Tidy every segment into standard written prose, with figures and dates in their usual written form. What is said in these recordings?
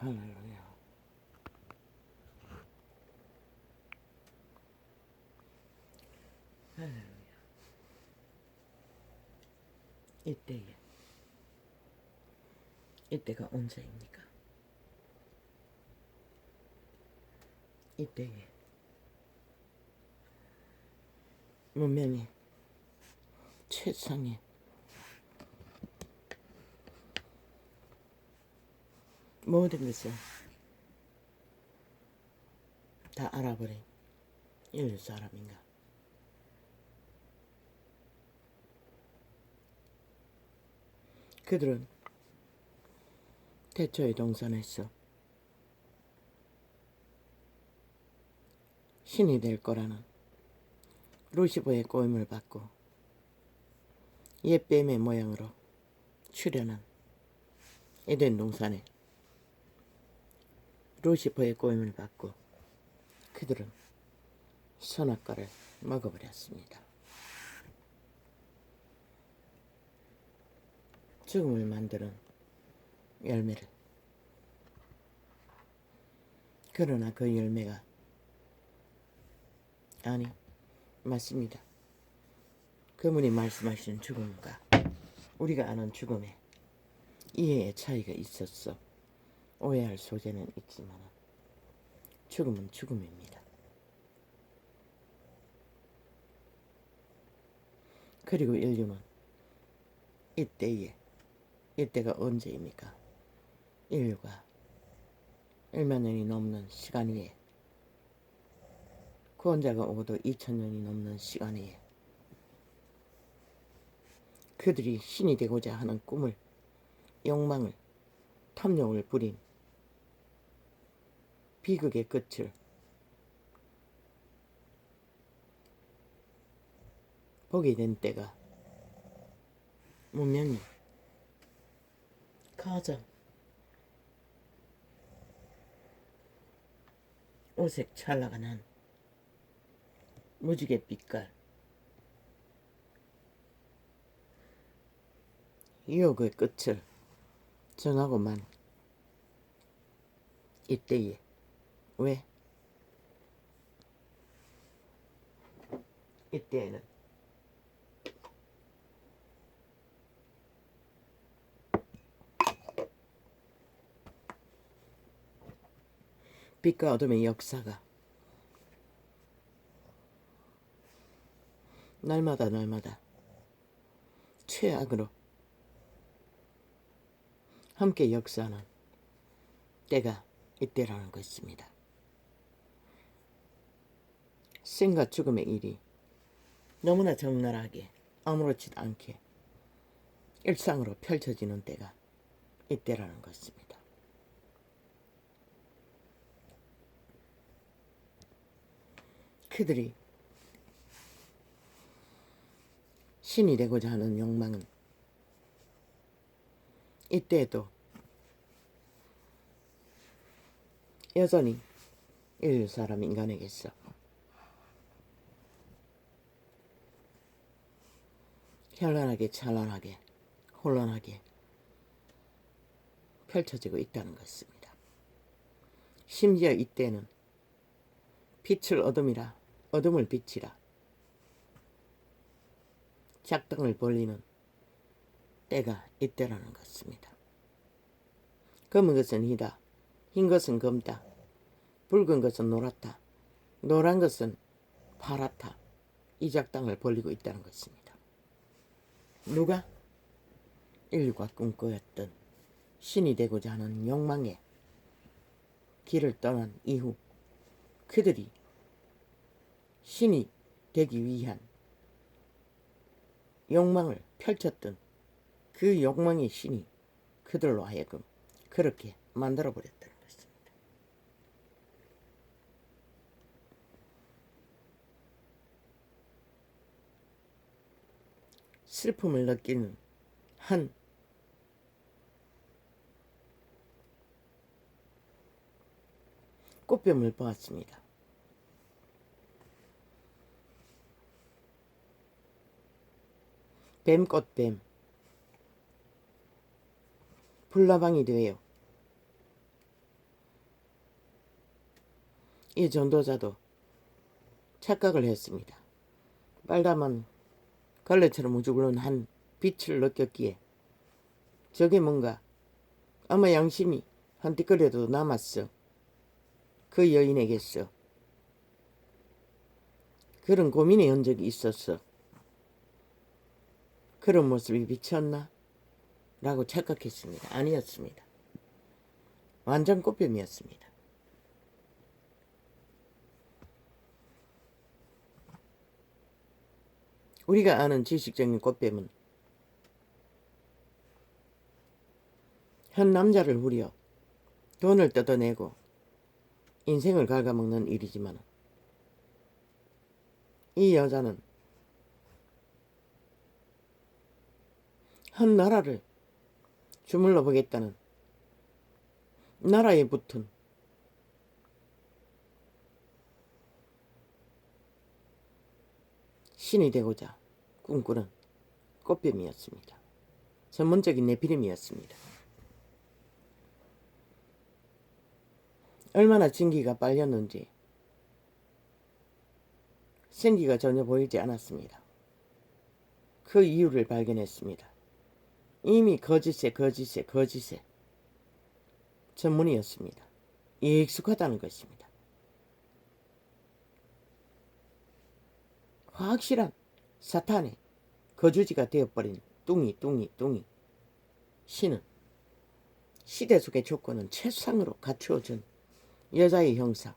할렐루야. 할렐루야. 이때가 언제입니까? 이때에 문명의 최상의 모든 것을 다 알아버린 인류 사람인가? 그들은 태초의 동산에서 신이 될 거라는 루시퍼의 꼬임을 받고 옛 뱀의 모양으로 출현한 에덴 동산에 루시퍼의 꼬임을 받고 그들은 선악과를 먹어버렸습니다. 죽음을 만드는 열매를. 그러나 그 열매가 아니 맞습니다. 그분이 말씀하시는 죽음과 우리가 아는 죽음에 이해의 차이가 있었어. 오해할 소재는 있지만 죽음은 죽음입니다. 그리고 인류는 이때가 언제입니까? 인류가 1만 년이 넘는 시간 위에 구원자가 오고도 2000년이 넘는 시간 위에 그들이 신이 되고자 하는 꿈을, 욕망을, 탐욕을 부린 비극의 끝을 보게 된 때가 문명이 가장 오색 찰나가는 무지개 빛깔 유혹의 끝을 정하고만 이때에 왜? 이때에는 빛과 어둠의 역사가 날마다 최악으로 함께 역사하는 때가 이때라는 것입니다. 생과 죽음의 일이 너무나 적나라하게 아무렇지도 않게 일상으로 펼쳐지는 때가 이때라는 것입니다. 그들이 신이 되고자 하는 욕망은 이때에도 여전히 인류 사람 인간에게서 현란하게 찬란하게 혼란하게 펼쳐지고 있다는 것입니다. 심지어 이때는 빛을 어둠이라 어둠을 빛이라 작당을 벌리는 때가 이때라는 것입니다. 검은 것은 희다, 흰 것은 검다, 붉은 것은 노랗다, 노란 것은 파랗다. 이 작당을 벌리고 있다는 것입니다. 누가? 인류가 꿈꾸었던 신이 되고자 하는 욕망의 길을 떠난 이후 그들이 신이 되기 위한 욕망을 펼쳤던 그 욕망의 신이 그들로 하여금 그렇게 만들어버렸다는 것입니다. 슬픔을 느끼는 한 꽃뱀을 보았습니다. 뱀꽃뱀 불나방이 되어 이 전도자도 착각을 했습니다. 빨다만 걸레처럼 우주그런 한 빛을 느꼈기에 저게 뭔가 아마 양심이 한티끌에도 남았어. 그 여인에게서 그런 고민의 흔적이 있었어. 그런 모습이 비쳤나? 라고 착각했습니다. 아니었습니다. 완전 꽃뱀이었습니다. 우리가 아는 지식적인 꽃뱀은 한 남자를 후려 돈을 뜯어내고 인생을 갉아먹는 일이지만 이 여자는 한 나라를 주물러 보겠다는 나라에 붙은 신이 되고자 꿈꾸는 꽃뱀이었습니다. 전문적인 네피림이었습니다. 얼마나 진기가 빨렸는지 생기가 전혀 보이지 않았습니다. 그 이유를 발견했습니다. 이미 거짓에 전문이었습니다. 익숙하다는 것입니다. 확실한 사탄의 거주지가 되어버린 뚱이 신은 시대 속의 조건은 최상으로 갖추어준 여자의 형상.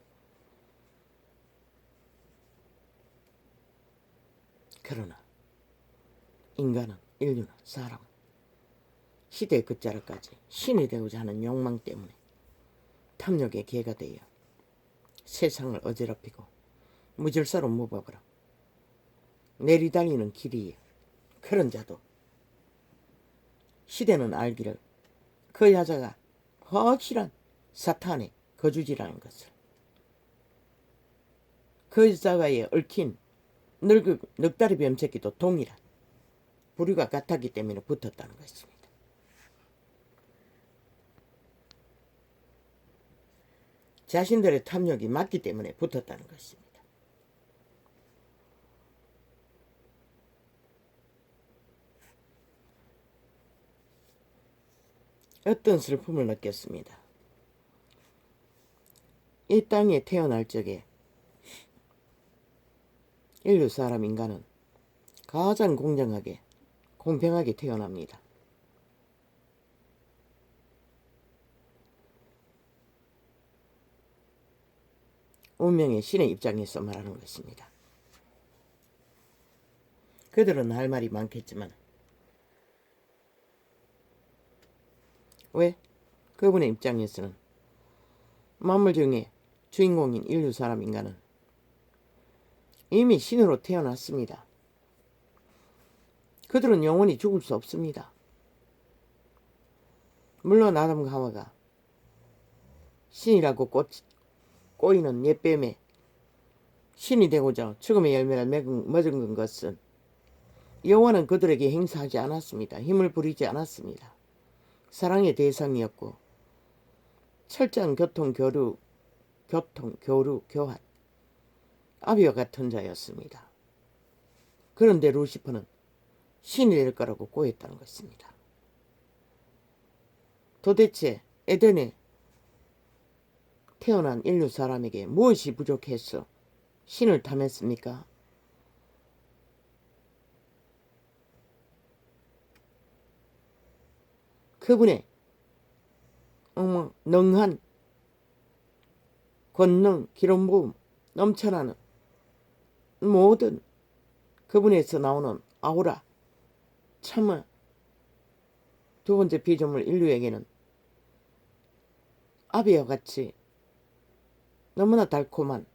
그러나 인간은, 인류는, 사람은 시대의 끝자락까지 신이 되고자 하는 욕망 때문에 탐욕의 개가 되어 세상을 어지럽히고 무질서로 무법으로 내리달리는 길이에요. 그런 자도 시대는 알기를 그 여자가 확실한 사탄의 거주지라는 것을, 그 여자와의 얽힌 넉다리 뱀새끼도 동일한 부류가 같았기 때문에 붙었다는 것입니다. 자신들의 탐욕이 맞기 때문에 붙었다는 것입니다. 어떤 슬픔을 느꼈습니다. 이 땅에 태어날 적에 인류 사람 인간은 가장 공정하게 공평하게 태어납니다. 운명의 신의 입장에서 말하는 것입니다. 그들은 할 말이 많겠지만 왜? 그분의 입장에서는 만물 중에 주인공인 인류 사람 인간은 이미 신으로 태어났습니다. 그들은 영원히 죽을 수 없습니다. 물론 아담과 하와가 신이라고 꼬이는 옛뱀에 신이 되고자 죽음의 열매를 머은 것은 여호와는 그들에게 행사하지 않았습니다. 힘을 부리지 않았습니다. 사랑의 대상이었고 철저한 교류, 교환, 아비와 같은 자였습니다. 그런데 루시퍼는 신이 될 거라고 꼬였다는 것입니다. 도대체 에덴에 태어난 인류 사람에게 무엇이 부족해서 신을 탐했습니까? 그분의 능한 권능, 기름 부음 넘쳐나는 모든 그분에서 나오는 아우라, 참아 두 번째 피조물 인류에게는 아비와 같이 너무나 달콤한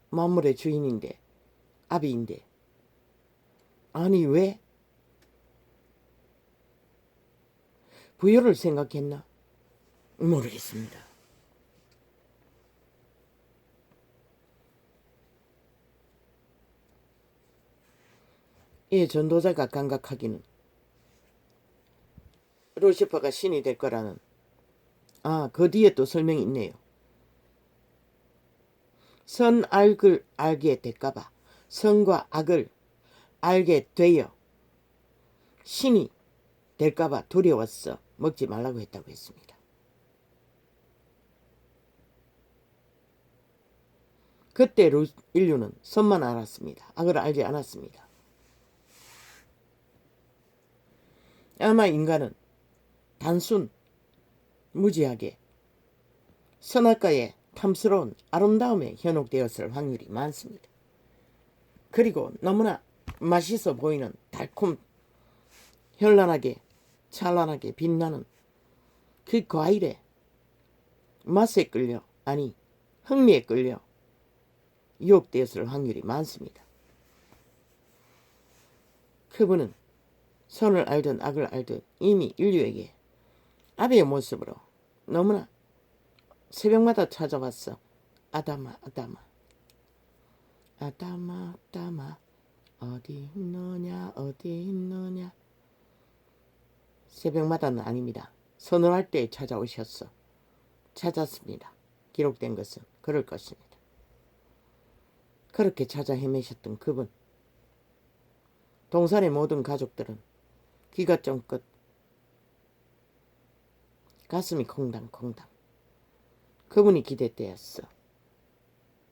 만물의 주인인데, 아비인데, 아니 왜 부여를 생각했나? 모르겠습니다. 이 전도자가 감각하기는 루시퍼가 신이 될 거라는 그 뒤에 또 설명이 있네요. 선악을 알게 될까봐 선과 악을 알게 되어 신이 될까봐 두려웠어 먹지 말라고 했다고 했습니다. 그때 인류는 선만 알았습니다. 악을 알지 않았습니다. 아마 인간은 단순 무지하게 선악과의 탐스러운 아름다움에 현혹되었을 확률이 많습니다. 그리고 너무나 맛있어 보이는 달콤 현란하게 찬란하게 빛나는 그 과일의 맛에 끌려 흥미에 끌려 유혹되었을 확률이 많습니다. 그분은 선을 알든 악을 알든 이미 인류에게 아비의 모습으로 너무나 새벽마다 찾아왔어. 아담아 아담아 아담아 아담아 어디 있느냐 어디 있느냐. 새벽마다는 아닙니다. 선언할 때 찾아오셨어. 찾았습니다. 기록된 것은 그럴 것입니다. 그렇게 찾아 헤매셨던 그분. 동산의 모든 가족들은 귀가 쫑긋 가슴이 콩당콩당. 그분이 기대되었어.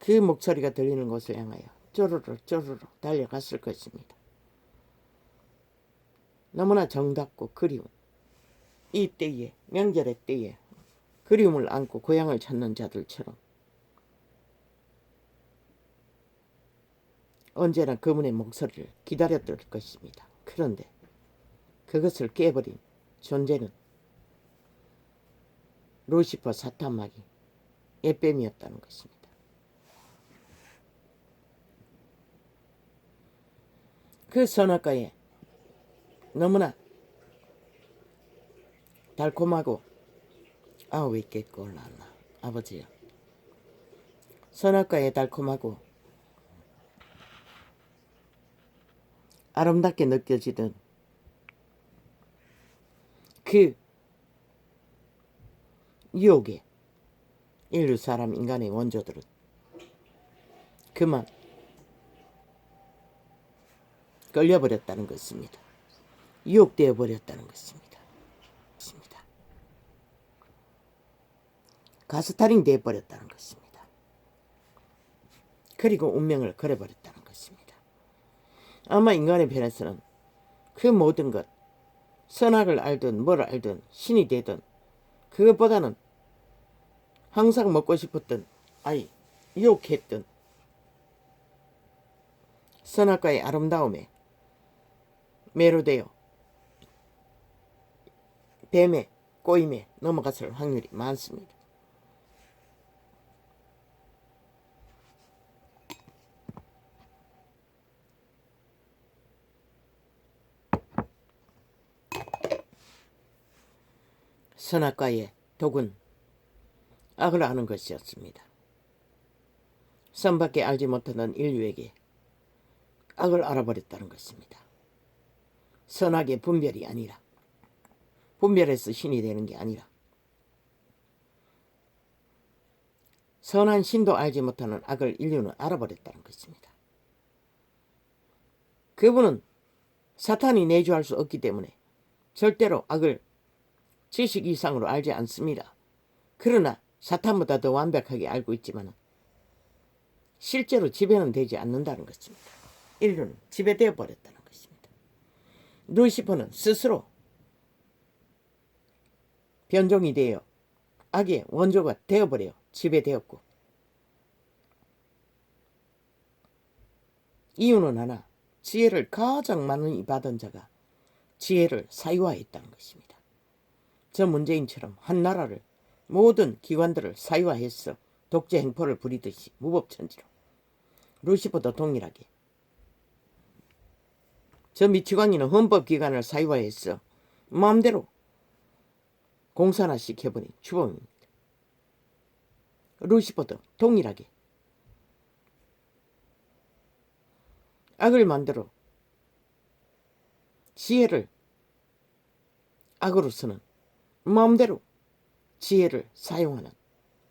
그 목소리가 들리는 곳을 향하여 쪼르르 쪼르르 달려갔을 것입니다. 너무나 정답고 그리운 이 때에 명절의 때에 그리움을 안고 고향을 찾는 자들처럼 언제나 그분의 목소리를 기다렸을 것입니다. 그런데 그것을 깨버린 존재는 루시퍼 사탄마귀 예뱀이었다는 것입니다. 그 선악과에 너무나 달콤하고 왜 이렇게 꼴났나 아버지야. 선악과에 달콤하고 아름답게 느껴지던 그 유혹에 인류 사람 인간의 원조들은 그만 끌려버렸다는 것입니다. 유혹되어 버렸다는 것입니다. 가스타링 되어 버렸다는 것입니다. 그리고 운명을 걸어버렸다는 것입니다. 아마 인간의 편에서는 그 모든 것 선악을 알든 뭘 알든 신이 되든 그것보다는 항상 먹고 싶었던 유혹했던 선악과의 아름다움에 매료되어 뱀의 꼬임에 넘어갔을 확률이 많습니다. 선악과의 독은 악을 아는 것이었습니다. 선밖에 알지 못하던 인류에게 악을 알아버렸다는 것입니다. 선악의 분별이 아니라 분별해서 신이 되는 게 아니라 선한 신도 알지 못하는 악을 인류는 알아버렸다는 것입니다. 그분은 사탄이 내주할 수 없기 때문에 절대로 악을 지식 이상으로 알지 않습니다. 그러나 사탄보다 더 완벽하게 알고 있지만 실제로 지배는 되지 않는다는 것입니다. 인류는 지배되어 버렸다는 것입니다. 루시퍼는 스스로 변종이 되어 악의 원조가 되어버려 지배되었고 이유는 하나, 지혜를 가장 많이 받은 자가 지혜를 사유화했다는 것입니다. 저 문재인처럼 한 나라를 모든 기관들을 사유화해서 독재 행포를 부리듯이 무법천지로 루시퍼도 동일하게 저 미치광이는 헌법기관을 사유화해서 마음대로 공산화 시켜버린 주범입니다. 루시퍼도 동일하게 악을 만들어 지혜를 악으로 쓰는 마음대로 지혜를 사용하는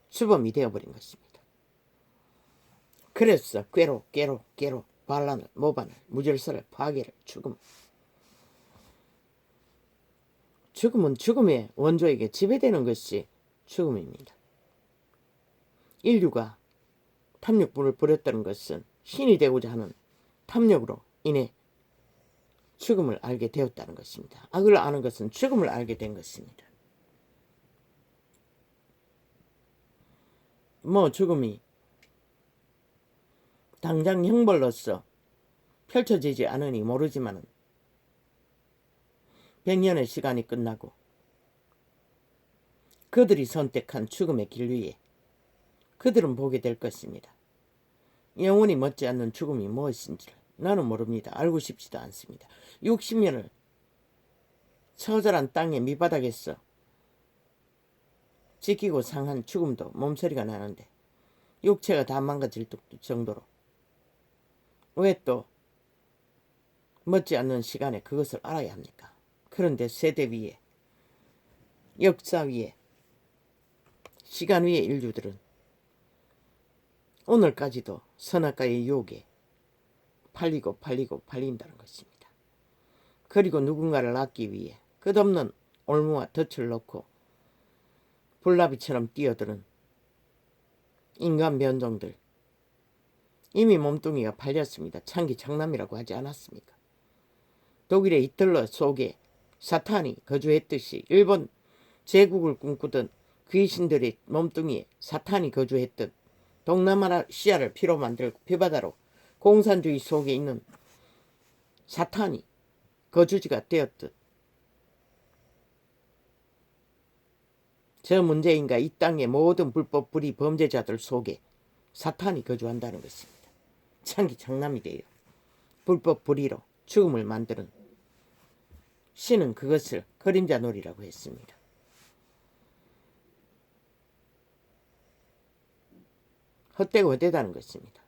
주범이 되어버린 것입니다. 그래서 꾀로 반란을 모반을 무질서를 파괴를 죽음은 죽음의 원조에게 지배되는 것이 죽음입니다. 인류가 탐욕불을 버렸다는 것은 신이 되고자 하는 탐욕으로 인해 죽음을 알게 되었다는 것입니다. 악을 아는 것은 죽음을 알게 된 것입니다. 죽음이 당장 형벌로서 펼쳐지지 않으니 모르지만 100년의 시간이 끝나고 그들이 선택한 죽음의 길 위에 그들은 보게 될 것입니다. 영원히 멎지 않는 죽음이 무엇인지를 나는 모릅니다. 알고 싶지도 않습니다. 60년을 처절한 땅의 밑바닥에서 지키고 상한 죽음도 몸서리가 나는데 육체가 다 망가질 정도로 왜 또 멎지 않는 시간에 그것을 알아야 합니까? 그런데 세대 위에 역사 위에 시간 위에 인류들은 오늘까지도 선악과의 유혹에 팔린다는 것입니다. 그리고 누군가를 낳기 위해 끝없는 올무와 덫을 놓고 불나비처럼 뛰어드는 인간 변종들. 이미 몸뚱이가 팔렸습니다. 창기 장남이라고 하지 않았습니까? 독일의 히틀러 속에 사탄이 거주했듯이 일본 제국을 꿈꾸던 귀신들의 몸뚱이에 사탄이 거주했듯 동남아시아를 피로 만들고 피바다로 공산주의 속에 있는 사탄이 거주지가 되었듯 저 문재인과 이 땅의 모든 불법 불의 범죄자들 속에 사탄이 거주한다는 것입니다. 창기 장남이 되어 불법 불의로 죽음을 만드는 신은 그것을 그림자 놀이라고 했습니다. 헛되고 헛되다는 것입니다.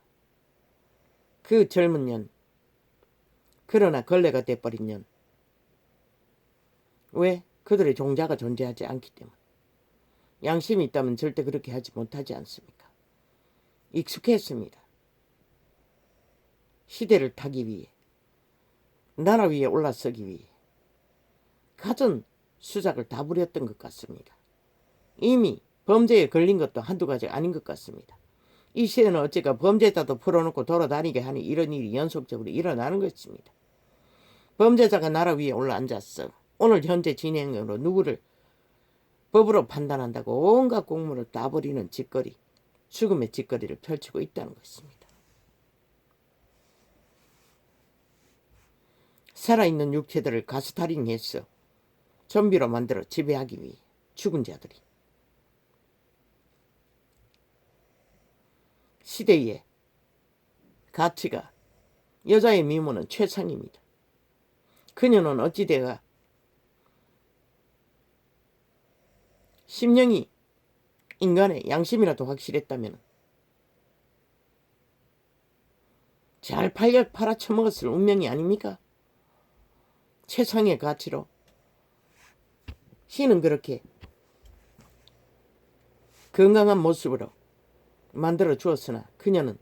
그 젊은 년, 그러나 걸레가 돼버린 년, 왜? 그들의 종자가 존재하지 않기 때문에. 양심이 있다면 절대 그렇게 하지 못하지 않습니까? 익숙했습니다. 시대를 타기 위해, 나라 위에 올라서기 위해 갖은 수작을 다 부렸던 것 같습니다. 이미 범죄에 걸린 것도 한두 가지 아닌 것 같습니다. 이 시대는 어째가 범죄자도 풀어놓고 돌아다니게 하니 이런 일이 연속적으로 일어나는 것입니다. 범죄자가 나라 위에 올라앉았어. 오늘 현재 진행으로 누구를 법으로 판단한다고 온갖 공무를 다 버리는 짓거리, 죽음의 짓거리를 펼치고 있다는 것입니다. 살아있는 육체들을 가스타링해서 좀비로 만들어 지배하기 위해 죽은 자들이 시대의 가치가 여자의 미모는 최상입니다. 그녀는 어찌되가 심령이 인간의 양심이라도 확실했다면 잘 팔아쳐먹었을 운명이 아닙니까? 최상의 가치로 신은 그렇게 건강한 모습으로 만들어 주었으나 그녀는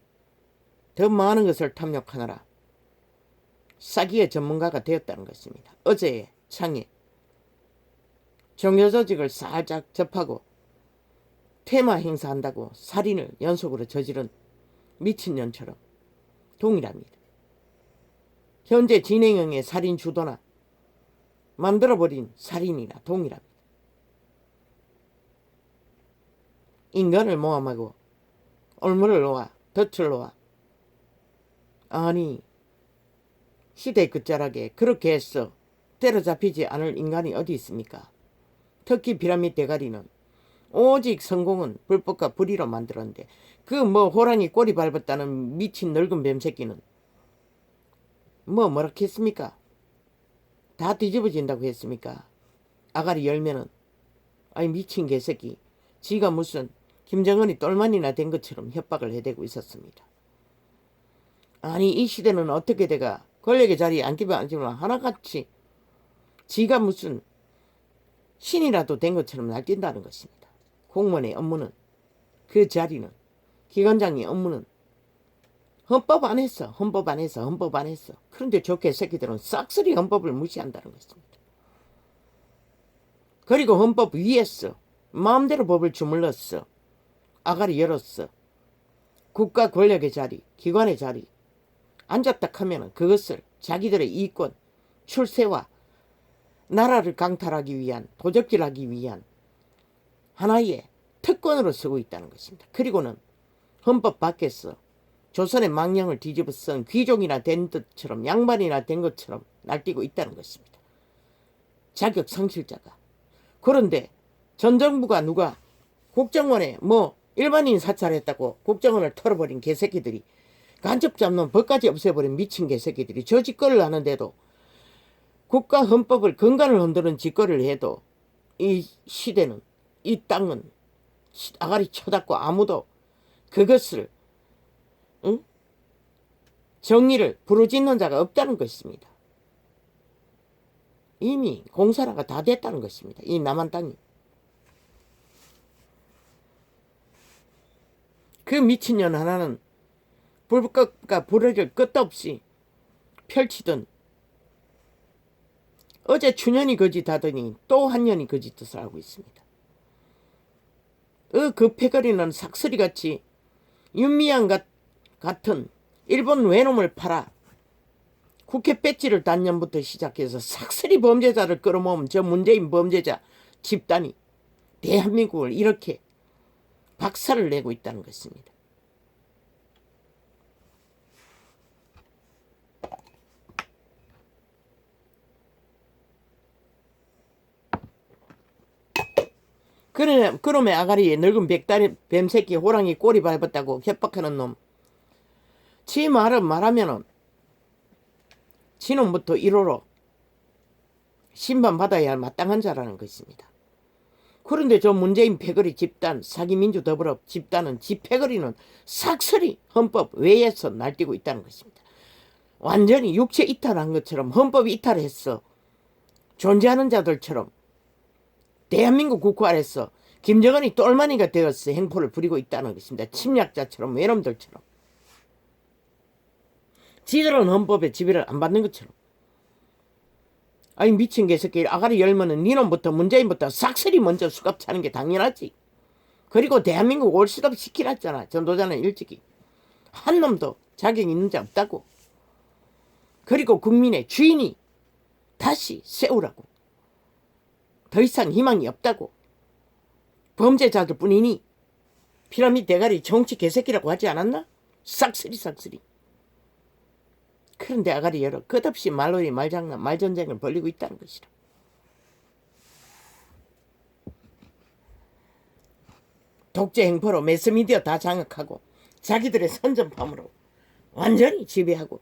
더 많은 것을 탐욕하느라 사기의 전문가가 되었다는 것입니다. 어제의 창에 종교조직을 살짝 접하고 테마 행사한다고 살인을 연속으로 저지른 미친년처럼 동일합니다. 현재 진행형의 살인 주도나 만들어버린 살인이나 동일합니다. 인간을 모함하고 올무를 놓아 덫을 놓아 아니 시대 끝자락에 그렇게 해서 때려잡히지 않을 인간이 어디 있습니까? 특히 피라미드 대가리는 오직 성공은 불법과 불의로 만들었는데 그 호랑이 꼬리 밟았다는 미친 늙은 뱀새끼는 뭐라 했습니까? 다 뒤집어진다고 했습니까? 아가리 열면은 아이 미친 개새끼 지가 무슨 김정은이 똘만이나 된 것처럼 협박을 해대고 있었습니다. 아니 이 시대는 어떻게 돼가 권력의 자리에 앉기만 앉으면 하나같이 지가 무슨 신이라도 된 것처럼 날뛴다는 것입니다. 공무원의 업무는, 그 자리는, 기관장의 업무는 헌법 안에서. 그런데 저 개새끼들은 싹쓸이 헌법을 무시한다는 것입니다. 그리고 헌법 위에서 마음대로 법을 주물렀어. 아가리 열었어. 국가 권력의 자리, 기관의 자리 앉았다 하면 그것을 자기들의 이권, 출세와 나라를 강탈하기 위한, 도적질하기 위한 하나의 특권으로 쓰고 있다는 것입니다. 그리고는 헌법 밖에서 조선의 망령을 뒤집어 쓴 귀족이나 된 것처럼, 양반이나 된 것처럼 날뛰고 있다는 것입니다. 자격 상실자가. 그런데 전 정부가 누가 국정원에 일반인 사찰했다고 국정원을 털어버린 개새끼들이, 간첩 잡는 법까지 없애버린 미친 개새끼들이 저 짓거리를 하는데도, 국가 헌법을 근간을 흔드는 짓거리를 해도 이 시대는, 이 땅은 아가리 쳐닫고 아무도 그것을 정의를 부르짖는 자가 없다는 것입니다. 이미 공사라가 다 됐다는 것입니다. 이 남한 땅이. 그 미친년 하나는 불꽃과 불을 끝도 없이 펼치던, 어제 추년이 거짓하더니 또 한 년이 거짓짓을 하고 있습니다. 그 패거리는 삭스리같이 윤미향 같은 일본 외놈을 팔아 국회 배지를 단 년부터 시작해서 삭스리 범죄자를 끌어모은 저 문재인 범죄자 집단이 대한민국을 이렇게 박살을 내고 있다는 것입니다. 그놈의 아가리에 늙은 백다리 뱀새끼 호랑이 꼬리 밟았다고 협박하는 놈, 지 말하면은 지놈부터 1호로 심판받아야 할 마땅한 자라는 것입니다. 그런데 저 문재인 패거리 집단, 사기민주 더불어 집단은, 지 패거리는 삭스리 헌법 외에서 날뛰고 있다는 것입니다. 완전히 육체 이탈한 것처럼, 헌법 이탈했어. 존재하는 자들처럼 대한민국 국회 아래서 김정은이 똘마니가 되어서 행포를 부리고 있다는 것입니다. 침략자처럼, 외놈들처럼. 지들은 헌법에 지배를 안 받는 것처럼. 아니 미친 개새끼, 아가리 열면은 니놈부터 문재인부터 싹쓸이 먼저 수갑 차는 게 당연하지. 그리고 대한민국 올시럽 시키랬잖아. 전도자는 일찍이. 한 놈도 자격 있는 자 없다고. 그리고 국민의 주인이 다시 세우라고. 더 이상 희망이 없다고. 범죄자들 뿐이니. 피라미드 대가리 정치 개새끼라고 하지 않았나? 싹쓸이. 그런데 아가리 열어 끝없이 말놀이, 말장난, 말전쟁을 벌이고 있다는 것이라. 독재 행포로 매스미디어 다 장악하고 자기들의 선전파으로 완전히 지배하고,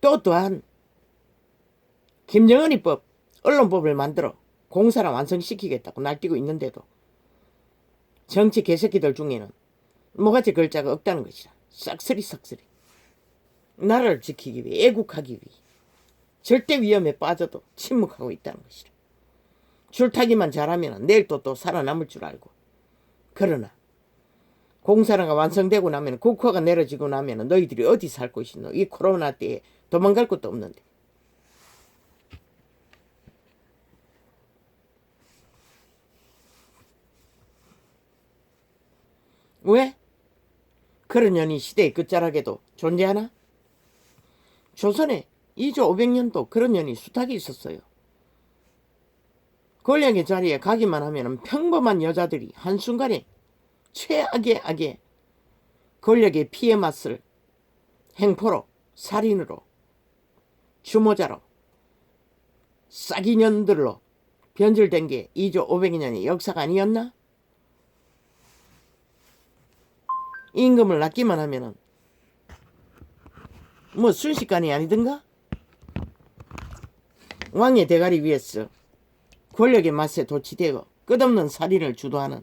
또한 김정은이법, 언론법을 만들어 공사랑 완성시키겠다고 날뛰고 있는데도 정치 개새끼들 중에는 뭐가지 글자가 없다는 것이라. 싹쓸이. 나라를 지키기 위해, 애국하기 위해 절대 위험에 빠져도 침묵하고 있다는 것이라. 줄타기만 잘하면 내일 또 살아남을 줄 알고. 그러나 공사가 완성되고 나면, 국화가 내려지고 나면 너희들이 어디 살 것이노? 이 코로나 때에 도망갈 것도 없는데. 왜? 그런 년이 시대의 끝자락에도 존재하나? 조선에 2조 500년도 그런 년이 수탁이 있었어요. 권력의 자리에 가기만 하면 평범한 여자들이 한순간에 최악의 악에 권력의 피해 맛을 행포로, 살인으로, 주모자로, 싹이년들로 변질된 게 2조 500년의 역사가 아니었나? 임금을 낳기만 하면은 순식간이 아니던가? 왕의 대가리 위에서 권력의 맛에 도취되어 끝없는 살인을 주도하는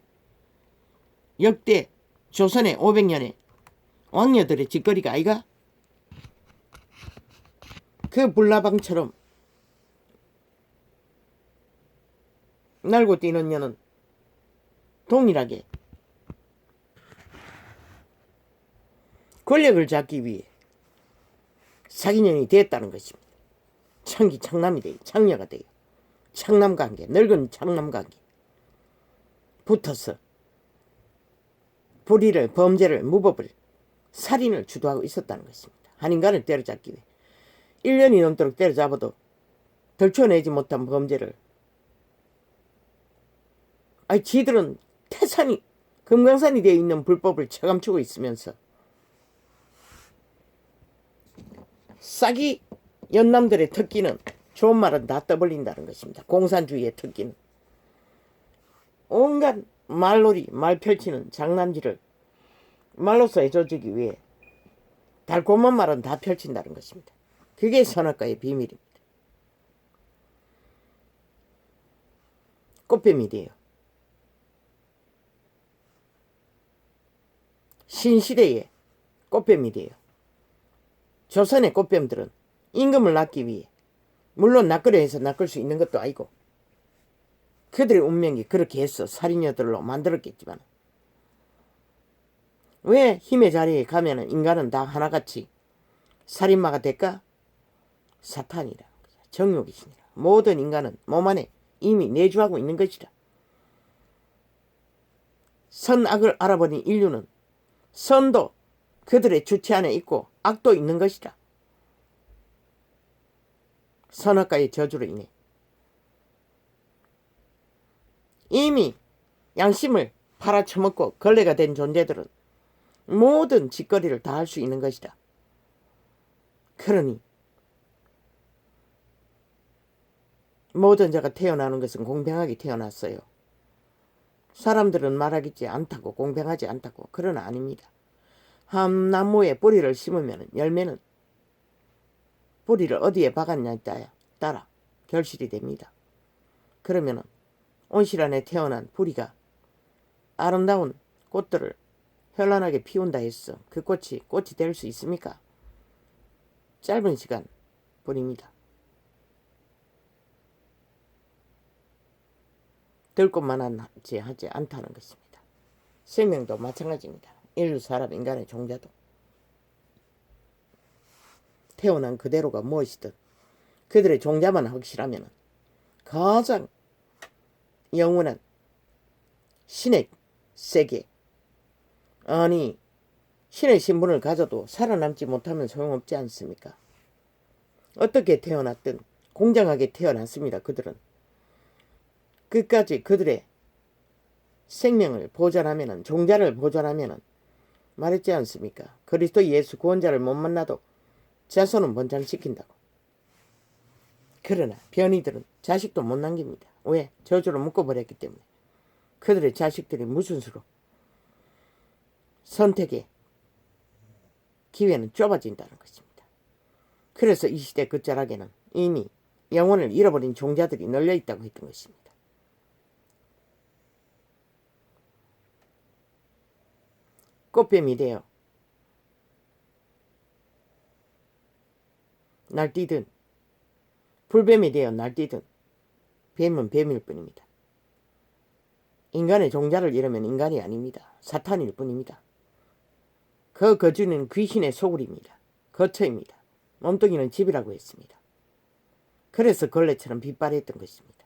역대 조선의 500년의 왕녀들의 짓거리가 아이가? 그 불나방처럼 날고 뛰는 년은 동일하게 권력을 잡기 위해 사기년이 되었다는 것입니다. 창기 창남이 돼요. 창녀가 돼요. 창남관계, 늙은 창남관계 붙어서 불의를, 범죄를, 무법을, 살인을 주도하고 있었다는 것입니다. 한 인간을 때려잡기 위해 1년이 넘도록 때려잡아도 덜쳐내지 못한 범죄를 지들은 태산이 금강산이 되어 있는 불법을 체감추고 있으면서 싹이 연남들의 특기는 좋은 말은 다 떠벌린다는 것입니다. 공산주의의 특기는 온갖 말놀이, 말 펼치는 장난질을 말로써 해줘주기 위해 달콤한 말은 다 펼친다는 것입니다. 그게 선악과의 비밀입니다. 꽃뱀이 돼요. 신시대의 꽃뱀이 돼요. 조선의 꽃뱀들은 임금을 낳기 위해 물론 낚으려 해서 낚을 수 있는 것도 아니고 그들의 운명이 그렇게 해서 살인녀들로 만들었겠지만 왜 힘의 자리에 가면 인간은 다 하나같이 살인마가 될까? 사탄이라, 정욕이시니라. 모든 인간은 몸 안에 이미 내주하고 있는 것이라. 선악을 알아버린 인류는 선도 그들의 주체 안에 있고 악도 있는 것이라. 선악과의 저주로 인해 이미 양심을 팔아쳐먹고 걸레가 된 존재들은 모든 짓거리를 다 할 수 있는 것이다. 그러니 모든 자가 태어나는 것은 공평하게 태어났어요. 사람들은 말하겠지 않다고, 공평하지 않다고. 그러나 아닙니다. 한 나무에 뿌리를 심으면 열매는 뿌리를 어디에 박았냐에 따라 결실이 됩니다. 그러면 온실 안에 태어난 뿌리가 아름다운 꽃들을 현란하게 피운다 했어. 그 꽃이 될 수 있습니까? 짧은 시간 뿐입니다. 될 것만 하지 않다는 것입니다. 생명도 마찬가지입니다. 인류, 사람, 인간의 종자도 태어난 그대로가 무엇이든 그들의 종자만 확실하면 가장 영원한 신의 세계, 아니 신의 신분을 가져도 살아남지 못하면 소용없지 않습니까? 어떻게 태어났든 공정하게 태어났습니다. 그들은 끝까지 그들의 생명을 보존하면은, 종자를 보존하면은, 말했지 않습니까? 그리스도 예수 구원자를 못 만나도 자손은 번창시킨다고. 그러나 변이들은 자식도 못 남깁니다. 왜? 저주로 묶어버렸기 때문에. 그들의 자식들이 무슨 수로 선택의 기회는 좁아진다는 것입니다. 그래서 이 시대 끝자락에는 이미 영혼을 잃어버린 종자들이 널려있다고 했던 것입니다. 꽃뱀이 되어 날뛰든 불뱀이 되어 날뛰든 뱀은 뱀일 뿐입니다. 인간의 종자를 잃으면 인간이 아닙니다. 사탄일 뿐입니다. 그 거주는 귀신의 소굴입니다. 거처입니다. 몸뚱이는 집이라고 했습니다. 그래서 걸레처럼 빛발했던 것입니다.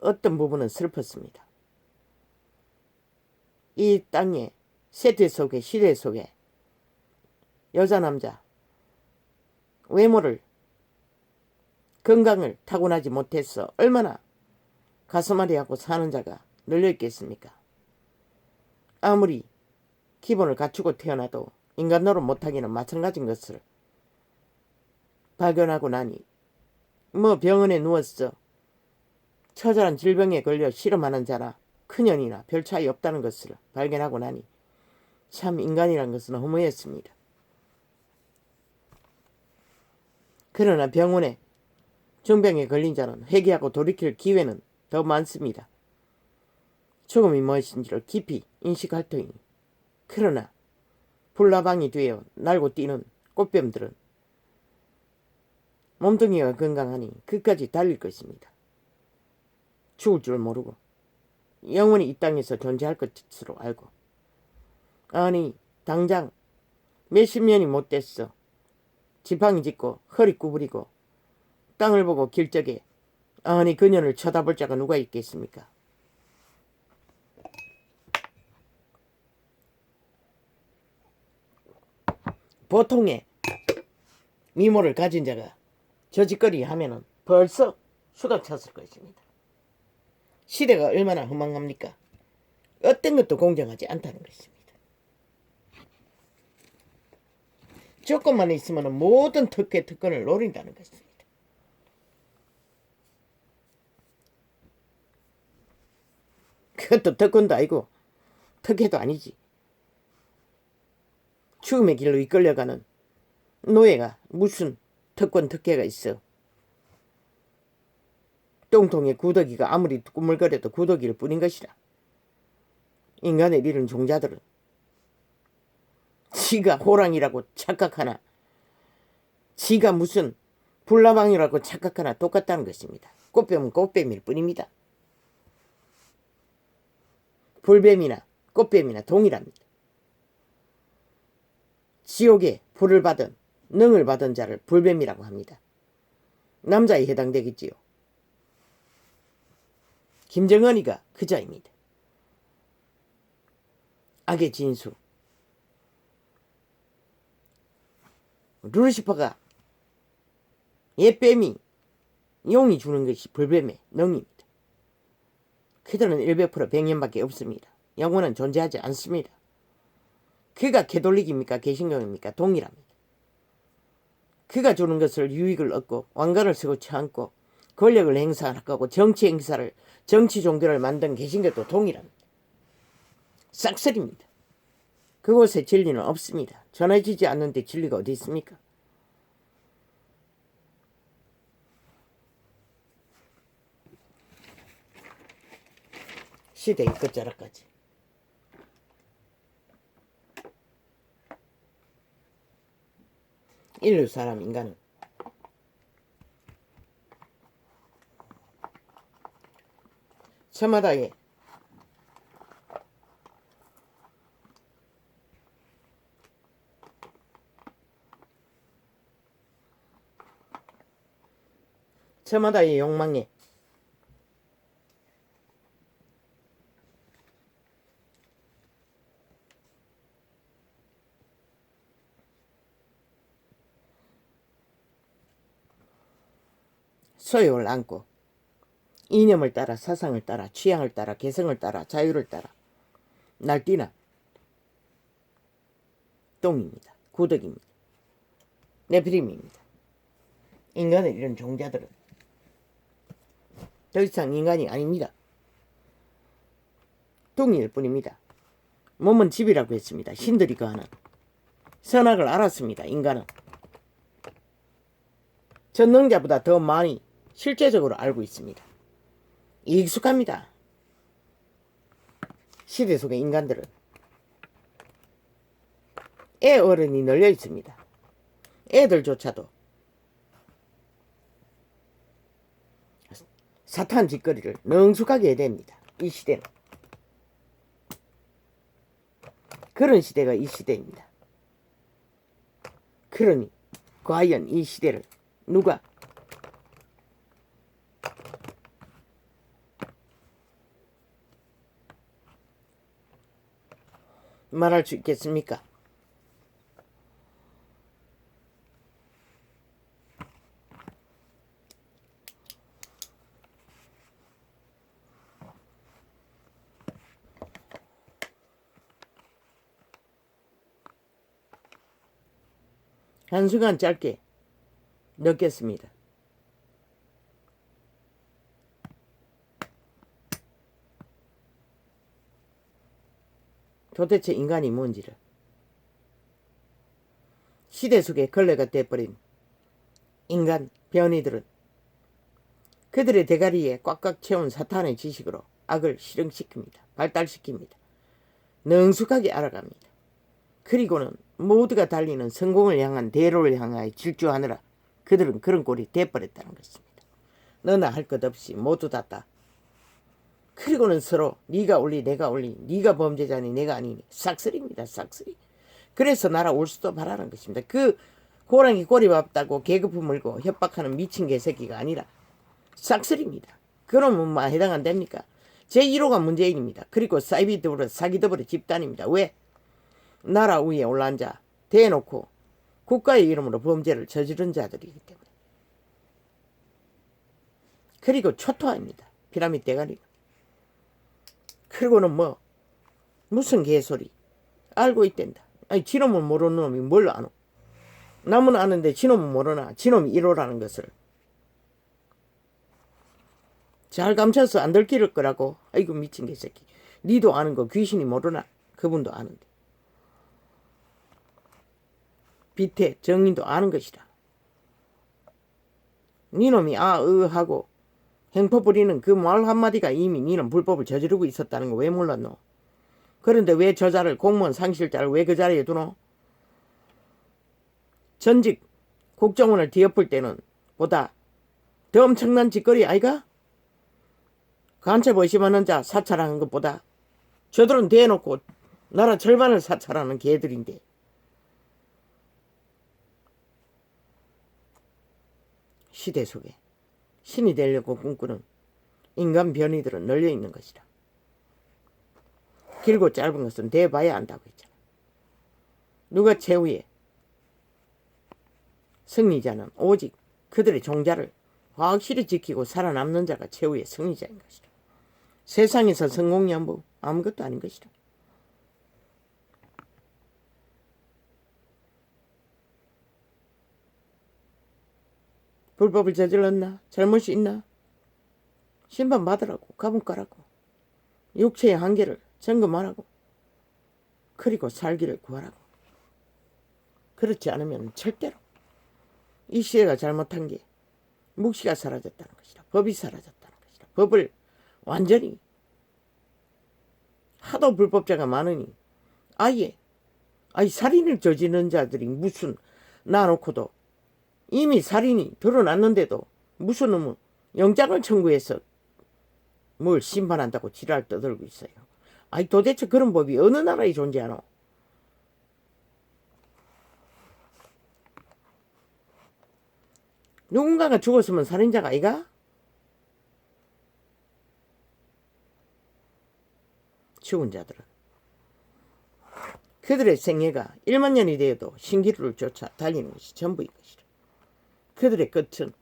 어떤 부분은 슬펐습니다. 이 땅의 세대 속에, 시대 속에 여자 남자 외모를, 건강을 타고나지 못해서 얼마나 가슴앓이하고 사는 자가 널려있겠습니까? 아무리 기본을 갖추고 태어나도 인간 노릇 못하기는 마찬가지인 것을 발견하고 나니 병원에 누웠어 처절한 질병에 걸려 실험하는 자나 큰년이나 별 차이 없다는 것을 발견하고 나니 참 인간이란 것은 허무했습니다. 그러나 병원에 중병에 걸린 자는 회개하고 돌이킬 기회는 더 많습니다. 죽음이 무엇인지를 깊이 인식할 터이니. 그러나 불나방이 되어 날고 뛰는 꽃뱀들은 몸뚱이가 건강하니 끝까지 달릴 것입니다. 죽을 줄 모르고 영원히 이 땅에서 존재할 것으로 알고, 아니 당장 몇십 년이 못 됐어 지팡이 짚고 허리 구부리고 땅을 보고 길적에 아니 그녀를 쳐다볼 자가 누가 있겠습니까? 보통의 미모를 가진 자가 저 짓거리 하면은 벌써 수갑 찼을 것입니다. 시대가 얼마나 허망합니까? 어떤 것도 공정하지 않다는 것입니다. 조건만 있으면 모든 특권을 노린다는 것입니다. 그것도 특권도 아니고 특혜도 아니지. 죽음의 길로 이끌려가는 노예가 무슨 특권 특혜가 있어. 똥통의 구더기가 아무리 꾸물거려도 구더기일 뿐인 것이라. 인간을 잃은 종자들은 지가 호랑이라고 착각하나 지가 무슨 불나방이라고 착각하나 똑같다는 것입니다. 꽃뱀은 꽃뱀일 뿐입니다. 불뱀이나 꽃뱀이나 동일합니다. 지옥에 불을 받은 능을 받은 자를 불뱀이라고 합니다. 남자에 해당되겠지요. 김정은이가 그 자입니다. 악의 진수. 루시퍼가 옛뱀이 용이 주는 것이 불뱀의 능입니다. 그들은 100% 100년밖에 없습니다. 영혼은 존재하지 않습니다. 그가 캐톨릭입니까? 개신교입니까? 동일합니다. 그가 주는 것을 유익을 얻고 왕관을 쓰고 쳐안고 권력을 행사하고 정치 행사를 정치 종교를 만든 개신교도 동일합니다. 싹쓸입니다. 그곳에 진리는 없습니다. 전해지지 않는데 진리가 어디 있습니까? 시대의 끝자락까지. 인류 사람 인간은 저마다의 욕망에 소욕을 안고 이념을 따라 사상을 따라 취향을 따라 개성을 따라 자유를 따라 날뛰나 똥입니다. 구덕입니다. 네피림입니다. 인간을 잃은 종자들은 더 이상 인간이 아닙니다. 똥일 뿐입니다. 몸은 집이라고 했습니다. 신들이 거하는 선악을 알았습니다. 인간은 전능자보다 더 많이 실제적으로 알고 있습니다. 익숙합니다. 시대 속의 인간들은 애 어른이 널려 있습니다. 애들조차도 사탄 짓거리를 능숙하게 해야 됩니다. 이 시대는 그런 시대가 이 시대입니다. 그러니 과연 이 시대를 누가 말할 수 있겠습니까? 한순간 짧게 넣겠습니다. 도대체 인간이 뭔지를, 시대 속에 걸레가 돼버린 인간 변이들은 그들의 대가리에 꽉꽉 채운 사탄의 지식으로 악을 실행시킵니다. 발달시킵니다. 능숙하게 알아갑니다. 그리고는 모두가 달리는 성공을 향한 대로를 향하여 질주하느라 그들은 그런 꼴이 돼버렸다는 것입니다. 너나 할 것 없이 모두 다 그리고는 서로 네가 올리 내가 올리, 네가 범죄자니 내가 아니니, 싹쓸이입니다. 싹쓸이. 그래서 날아올 수도 바라는 것입니다. 그 호랑이 꼬리 봤다고 계급품 물고 협박하는 미친 개새끼가 아니라 싹쓸이입니다. 그러면 뭐 해당 안 됩니까? 제1호가 문재인입니다. 그리고 사이비드브로 사기더블의 집단입니다. 왜? 나라 위에 올라앉아 대놓고 국가의 이름으로 범죄를 저지른 자들이기 때문에. 그리고 초토화입니다. 피라미드 대가리는. 그리고는 뭐 무슨 개소리 알고 있댄다. 아니 지놈은 모르는 놈이 뭘 아노. 남은 아는데 지놈은 모르나. 지놈이 1호라는 것을 잘 감춰서 안 들키를 거라고. 아이고 미친 개새끼. 니도 아는 거 귀신이 모르나. 그분도 아는데. 비태 정인도 아는 것이다. 니놈이 하고 행포 부리는 그 말 한마디가 이미 니는 불법을 저지르고 있었다는 거 왜 몰랐노? 그런데 왜 저자를 공무원 상실자를 왜 그 자리에 두노? 전직 국정원을 뒤엎을 때는 보다 더 엄청난 짓거리 아이가? 간첩 의심하는 자 사찰하는 것보다 저들은 대놓고 나라 절반을 사찰하는 개들인데. 시대 속에 신이 되려고 꿈꾸는 인간 변이들은 널려있는 것이다. 길고 짧은 것은 대봐야 안다고 했잖아. 누가 최후의 승리자는 오직 그들의 종자를 확실히 지키고 살아남는 자가 최후의 승리자인 것이다. 세상에서 성공이 뭐 아무것도 아닌 것이다. 불법을 저질렀나? 잘못이 있나? 심판받으라고. 가문 가라고. 육체의 한계를 점검하라고. 그리고 살기를 구하라고. 그렇지 않으면 절대로 이 시대가 잘못한 게 묵시가 사라졌다는 것이다. 법이 사라졌다는 것이다. 법을 완전히 하도 불법자가 많으니 아예 살인을 저지른 자들이 무슨 나놓고도 이미 살인이 드러났는데도 무슨 놈은 영장을 청구해서 뭘 심판한다고 지랄 떠들고 있어요. 아니 도대체 그런 법이 어느 나라에 존재하노? 누군가가 죽었으면 살인자가 아이가? 죽은 자들은 그들의 생애가 1만 년이 되어도 신기루를 쫓아 달리는 것이 전부인 것이다. 그들의 끝은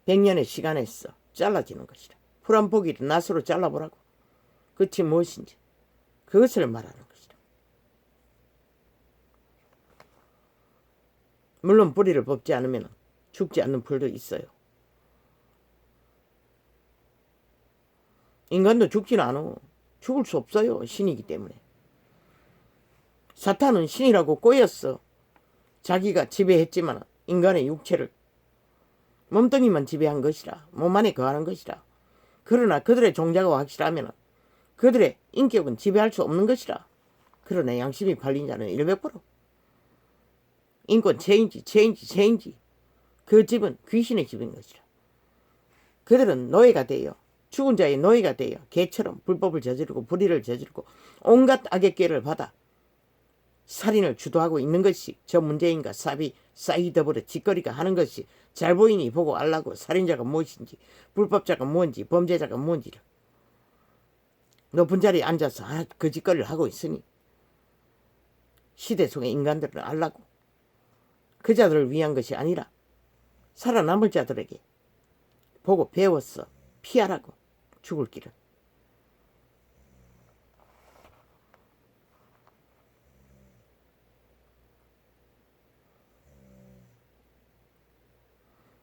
100년의 시간에서 잘라지는 것이다. 풀 한 포기를 낫으로 잘라보라고. 끝이 무엇인지 그것을 말하는 것이다. 물론 뿌리를 뽑지 않으면 죽지 않는 풀도 있어요. 인간도 죽지는 않아. 죽을 수 없어요. 신이기 때문에. 사탄은 신이라고 꼬였어. 자기가 지배했지만 인간의 육체를 몸뚱이만 지배한 것이라. 몸 안에 거하는 것이라. 그러나 그들의 종자가 확실하면 그들의 인격은 지배할 수 없는 것이라. 그러나 양심이 팔린 자는 100% 인권 체인지 그 집은 귀신의 집인 것이라. 그들은 노예가 되어 죽은 자의 노예가 되어 개처럼 불법을 저지르고 불의를 저지르고 온갖 악의 꾀를 받아 살인을 주도하고 있는 것이 저 문재인과 사이더블의 짓거리가 하는 것이 잘 보이니 보고 알라고. 살인자가 무엇인지 불법자가 뭔지 범죄자가 뭔지를 높은 자리에 앉아서 그 짓거리를 하고 있으니 시대 속의 인간들은 알라고. 그 자들을 위한 것이 아니라 살아남을 자들에게 보고 배웠어. 피하라고. 죽을 길은.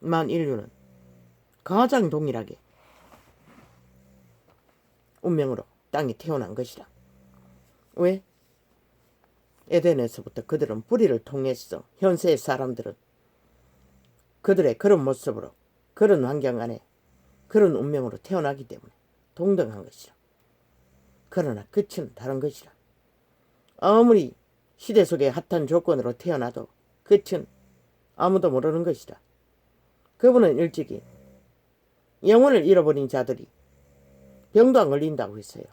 만 인류는 가장 동일하게 운명으로 땅에 태어난 것이다. 왜? 에덴에서부터 그들은 뿌리를 통해서 현세의 사람들은 그들의 그런 모습으로 그런 환경 안에 그런 운명으로 태어나기 때문에 동등한 것이라. 그러나 끝은 다른 것이라. 아무리 시대 속의 핫한 조건으로 태어나도 끝은 아무도 모르는 것이다. 그분은 일찍이 영혼을 잃어버린 자들이 병도 안 걸린다고 했어요.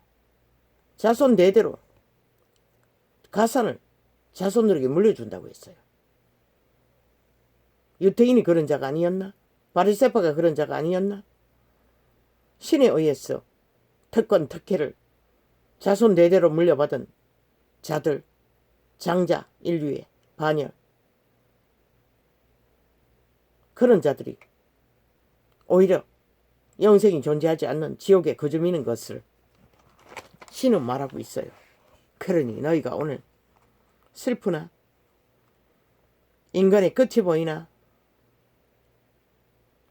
자손 대대로 가산을 자손들에게 물려준다고 했어요. 유태인이 그런 자가 아니었나? 바리새파가 그런 자가 아니었나? 신에 의해서 특권 특혜를 자손 대대로 물려받은 자들, 장자 인류의 반열, 그런 자들이 오히려 영생이 존재하지 않는 지옥에 거저미는 것을 신은 말하고 있어요. 그러니 너희가 오늘 슬프나 인간의 끝이 보이나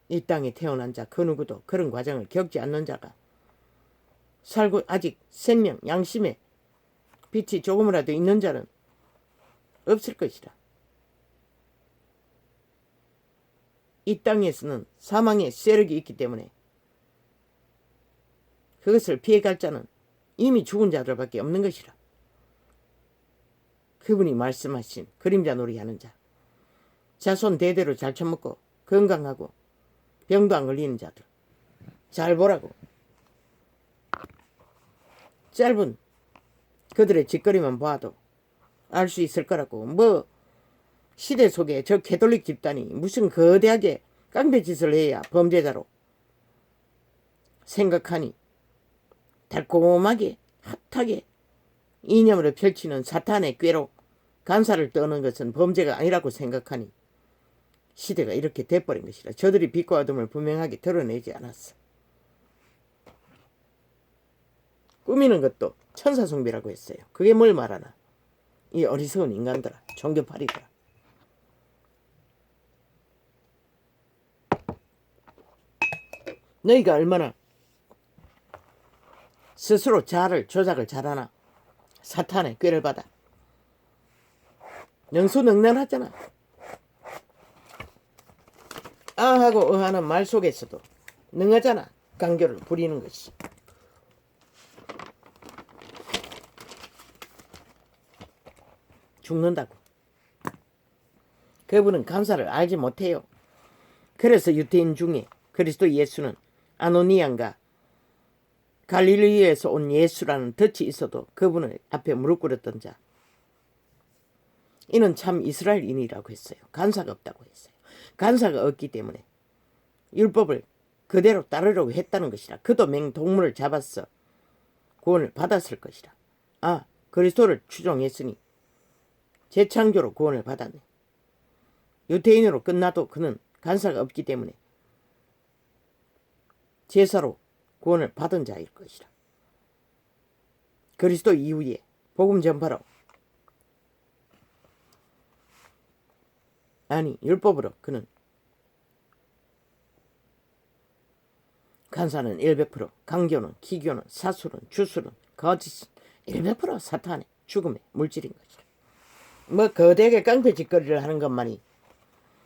이 땅에 태어난 자 그 누구도 그런 과정을 겪지 않는 자가 살고 아직 생명, 양심에 빛이 조금이라도 있는 자는 없을 것이라. 이 땅에서는 사망의 세력이 있기 때문에 그것을 피해갈 자는 이미 죽은 자들밖에 없는 것이라. 그분이 말씀하신 그림자 놀이하는 자, 자손 대대로 잘 처먹고 건강하고 병도 안 걸리는 자들 잘 보라고. 짧은 그들의 짓거리만 봐도 알 수 있을 거라고. 뭐 시대 속에 저 캐톨릭 집단이 무슨 거대하게 깡패짓을 해야 범죄자로 생각하니 달콤하게 핫하게 이념으로 펼치는 사탄의 꾀로 간사를 떠는 것은 범죄가 아니라고 생각하니 시대가 이렇게 돼버린 것이라. 저들이 빛과 어둠을 분명하게 드러내지 않았어. 꾸미는 것도 천사숭배라고 했어요. 그게 뭘 말하나? 이 어리석은 인간들아, 종교파리들아. 너희가 얼마나 스스로 자아를 조작을 잘하나? 사탄의 꾀를 받아. 능수능란하잖아. 아하고 어하는 말 속에서도 능하잖아. 강교를 부리는 것이. 죽는다고. 그분은 감사를 알지 못해요. 그래서 유태인 중에 그리스도 예수는 아노니안과 갈릴리에서 온 예수라는 덫이 있어도 그분을 앞에 무릎 꿇었던 자, 이는 참 이스라엘인이라고 했어요. 간사가 없다고 했어요. 간사가 없기 때문에 율법을 그대로 따르려고 했다는 것이라. 그도 맹동물을 잡았어 구원을 받았을 것이라. 아, 그리스도를 추종했으니 재창조로 구원을 받았네. 유태인으로 끝나도 그는 간사가 없기 때문에 제사로 구원을 받은 자일 것이라. 그리스도 이후에 복음 전파로, 아니 율법으로 그는 간사는 100%, 강교는, 기교는, 사술은, 주술은, 거짓은 100% 사탄의 죽음의 물질인 것이라. 뭐 거대하게 깡패 짓거리를 하는 것만이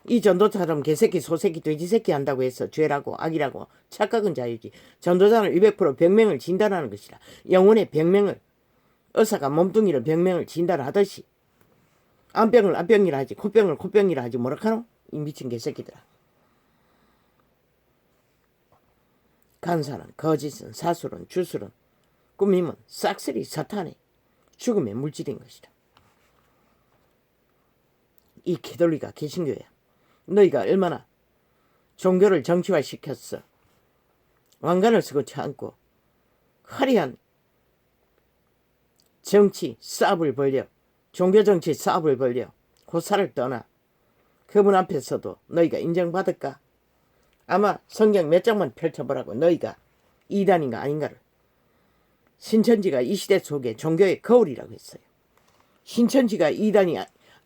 이 전도처럼 개새끼, 소새끼, 돼지새끼 한다고 해서 죄라고 악이라고 착각은 자유지. 전도자는 200% 병명을 진단하는 것이라. 영혼의 병명을, 의사가 몸뚱이를 병명을 진단하듯이 안병을 안병이라 하지, 코병을 코병이라 하지 뭐라카노? 이 미친 개새끼들아. 간사는, 거짓은, 사술은, 주술은, 꾸밈은 싹쓸이 사탄의 죽음의 물질인 것이다. 이 캐톨릭과 개신교야. 너희가 얼마나 종교를 정치화시켰어. 왕관을 쓰고 쳐안고 화려한 정치 싸움을 벌려, 종교정치 싸움을 벌려 고사를 떠나 그분 앞에서도 너희가 인정받을까? 아마 성경 몇 장만 펼쳐보라고. 너희가 이단인가 아닌가를. 신천지가 이 시대 속에 종교의 거울이라고 했어요. 신천지가 이단이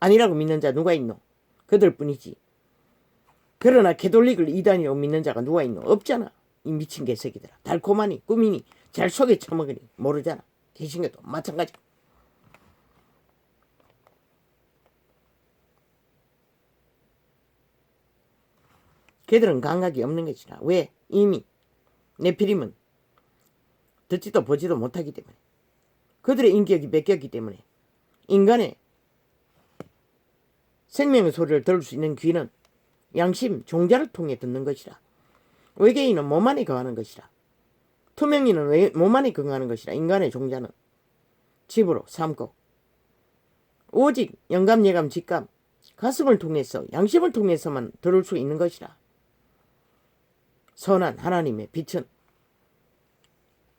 아니라고 믿는 자 누가 있노? 그들뿐이지. 그러나 캐톨릭을 이단이라고 믿는 자가 누가 있노? 없잖아. 이 미친 개새끼들아. 달콤하니 꾸미니 잘 속에 처먹으니 모르잖아. 개신교도 마찬가지. 걔들은 감각이 없는 것이라. 왜? 이미 네피림은 듣지도 보지도 못하기 때문에, 그들의 인격이 뺏겼기 때문에. 인간의 생명의 소리를 들을 수 있는 귀는 양심, 종자를 통해 듣는 것이라. 외계인은 몸 안에 거하는 것이라. 투명인은 몸 안에 거하는 것이라. 인간의 종자는 집으로 삼고 오직 영감, 예감, 직감, 가슴을 통해서 양심을 통해서만 들을 수 있는 것이라. 선한 하나님의 빛은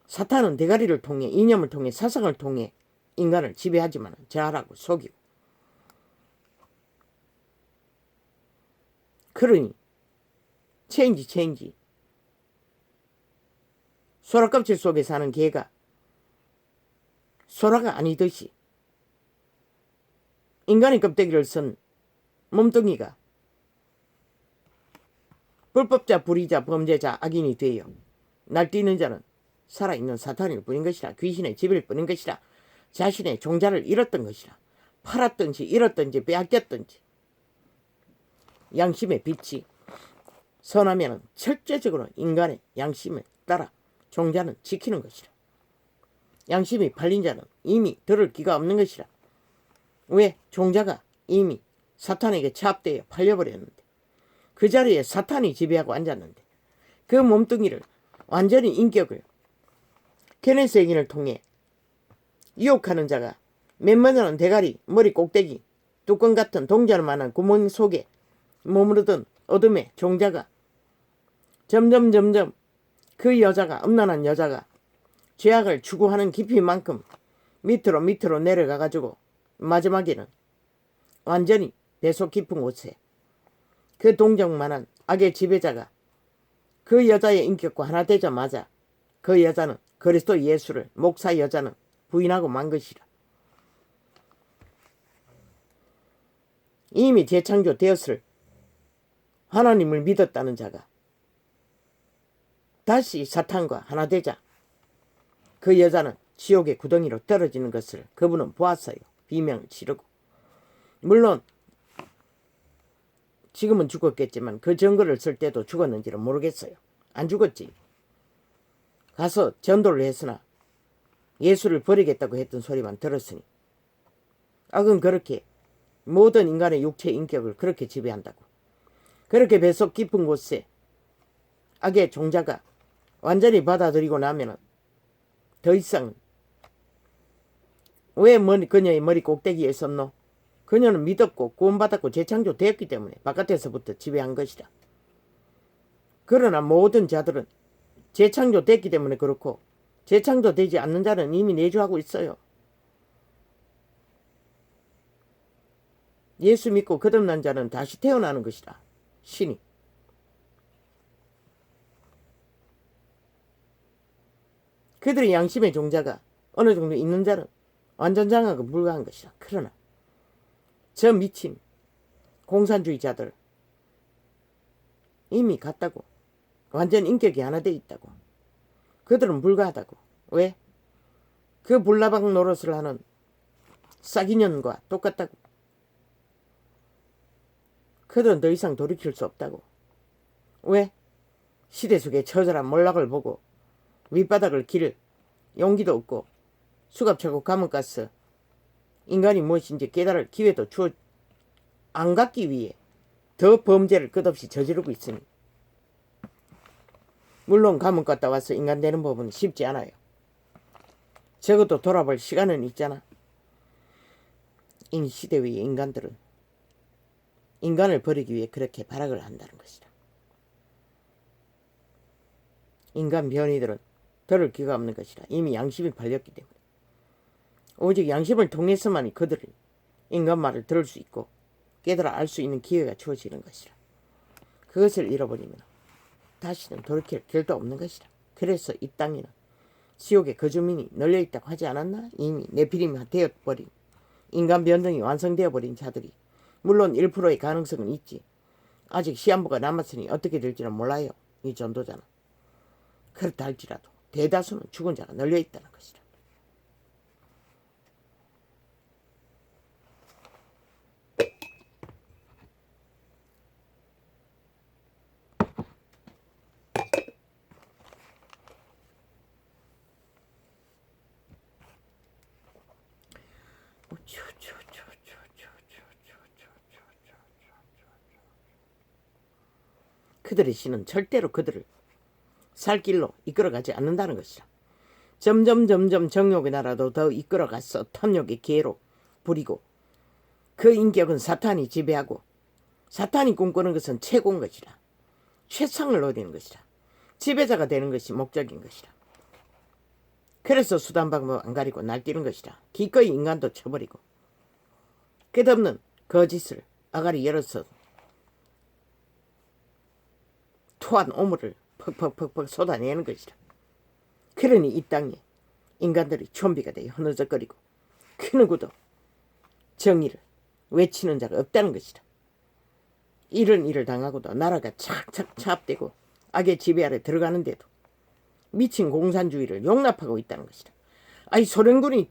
사탄은 대가리를 통해 이념을 통해 사상을 통해 인간을 지배하지만 자아라고 속이고 그러니 체인지 소라껍질 속에 사는 개가 소라가 아니듯이 인간의 껍데기를 쓴 몸뚱이가 불법자, 불의자, 범죄자, 악인이 되어 날뛰는 자는 살아있는 사탄일 뿐인 것이라. 귀신의 집일 뿐인 것이라. 자신의 종자를 잃었던 것이라. 팔았든지 잃었든지 빼앗겼든지 양심의 빛이 선하면 철저적으로 인간의 양심에 따라 종자는 지키는 것이라. 양심이 팔린 자는 이미 들을 기가 없는 것이라. 왜? 종자가 이미 사탄에게 차압되어 팔려버렸는데 그 자리에 사탄이 지배하고 앉았는데 그 몸뚱이를 완전히 인격을 케네스 행인을 통해 유혹하는 자가 맨만한 대가리, 머리 꼭대기, 뚜껑 같은 동전만한 구멍 속에 머무르던 어둠의 종자가 점점 그 여자가 음란한 여자가 죄악을 추구하는 깊이만큼 밑으로 내려가가지고 마지막에는 완전히 배속 깊은 곳에 그 동정만한 악의 지배자가 그 여자의 인격과 하나 되자마자 그 여자는 그리스도 예수를 목사 여자는 부인하고 만 것이라. 이미 재창조되었을 하나님을 믿었다는 자가 다시 사탄과 하나 되자 그 여자는 지옥의 구덩이로 떨어지는 것을 그분은 보았어요. 비명을 지르고. 물론 지금은 죽었겠지만 그 증거를 쓸 때도 죽었는지는 모르겠어요. 안 죽었지. 가서 전도를 했으나 예수를 버리겠다고 했던 소리만 들었으니 악은 그렇게 모든 인간의 육체 인격을 그렇게 지배한다고. 그렇게 배속 깊은 곳에 악의 종자가 완전히 받아들이고 나면은 더 이상 왜 그녀의 머리 꼭대기에 있었노? 그녀는 믿었고 구원받았고 재창조되었기 때문에 바깥에서부터 지배한 것이다. 그러나 모든 자들은 재창조됐기 때문에 그렇고 재창조되지 않는 자는 이미 내주하고 있어요. 예수 믿고 거듭난 자는 다시 태어나는 것이다. 신이. 그들의 양심의 종자가 어느 정도 있는 자는 완전 장악은 불가한 것이다. 그러나 저 미친 공산주의자들 이미 갔다고. 완전 인격이 하나 돼 있다고. 그들은 불가하다고. 왜? 그 불나방 노릇을 하는 싹이년과 똑같다고. 그들은 더 이상 돌이킬 수 없다고. 왜? 시대 속의 처절한 몰락을 보고 윗바닥을 길 용기도 없고 수갑차고 감옥가서 인간이 무엇인지 깨달을 기회도 주어 안 갖기 위해 더 범죄를 끝없이 저지르고 있으니 물론 감옥 갔다 와서 인간 되는 법은 쉽지 않아요. 적어도 돌아볼 시간은 있잖아. 이 시대 위의 인간들은 인간을 버리기 위해 그렇게 발악을 한다는 것이다. 인간 변이들은 들을 기가 없는 것이다. 이미 양심이 팔렸기 때문에. 오직 양심을 통해서만이 그들이 인간 말을 들을 수 있고 깨달아 알 수 있는 기회가 주어지는 것이라. 그것을 잃어버리면 다시는 돌이킬 길도 없는 것이라. 그래서 이 땅에는 지옥의 거주민이 널려있다고 하지 않았나? 이미 네피림이 되어버린 인간 변동이 완성되어버린 자들이 물론 1%의 가능성은 있지. 아직 시한부가 남았으니 어떻게 될지는 몰라요. 이 전도자는. 그렇다 할지라도 대다수는 죽은 자가 널려있다는 것이라. 그들의 신은 절대로 그들을 살 길로 이끌어가지 않는다는 것이라. 점점 정욕의 나라도 더 이끌어가서 탐욕의 기회로 부리고 그 인격은 사탄이 지배하고 사탄이 꿈꾸는 것은 최고인 것이라. 최상을 노리는 것이라. 지배자가 되는 것이 목적인 것이라. 그래서 수단 방법 안 가리고 날뛰는 것이라. 기꺼이 인간도 쳐버리고 끝없는 거짓을 아가리 열어서 토한 오물을 퍽퍽퍽퍽 쏟아내는 것이라. 그러니 이 땅에 인간들이 좀비가 되어 흐느적거리고 그 누구도 정의를 외치는 자가 없다는 것이라. 이런 일을 당하고도 나라가 착착 차압되고 악의 지배 아래 들어가는데도 미친 공산주의를 용납하고 있다는 것이라. 아니 소련군이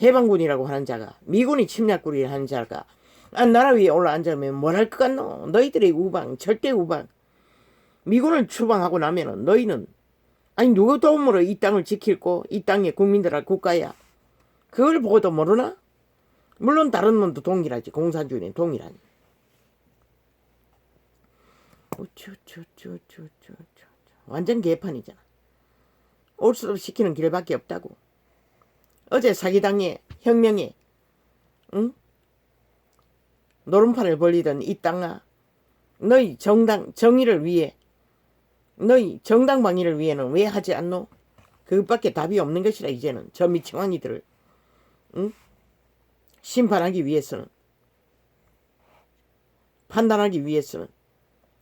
해방군이라고 하는 자가 미군이 침략군이라고 하는 자가 나라 위에 올라앉으면 뭘 할 것 같노? 너희들의 우방 절대 우방 미군을 추방하고 나면은 너희는 아니 누구 도움으로 이 땅을 지킬고 이 땅의 국민들할 국가야. 그걸 보고도 모르나? 물론 다른 놈도 동일하지. 공산주의는 동일하니. 완전 개판이잖아. 올 수 없이 시키는 길밖에 없다고. 어제 사기당에 혁명에 노름판을 벌리던 이 땅아, 너희 정의를 위해 너희 정당 방위를 위해는 왜 하지 않노? 그것밖에 답이 없는 것이라. 이제는 저 미청왕이들을 심판하기 위해서는 판단하기 위해서는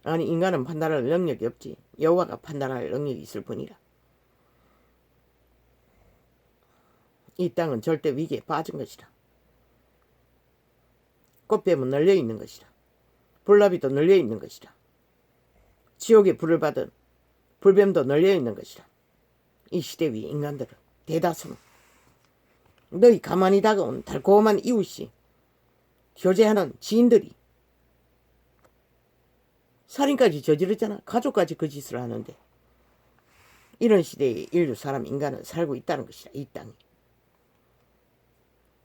아니 인간은 판단할 능력이 없지. 여호와가 판단할 능력이 있을 뿐이라. 이 땅은 절대 위기에 빠진 것이라. 꽃뱀은 널려있는 것이라. 불나비도 널려있는 것이라. 지옥의 불을 받은 불뱀도 널려있는 것이라. 이 시대 위 인간들은 대다수는 너희 가만히 다가온 달콤한 이웃이 교제하는 지인들이 살인까지 저지르잖아. 가족까지 그 짓을 하는데 이런 시대에 인류 사람 인간은 살고 있다는 것이라. 이 땅이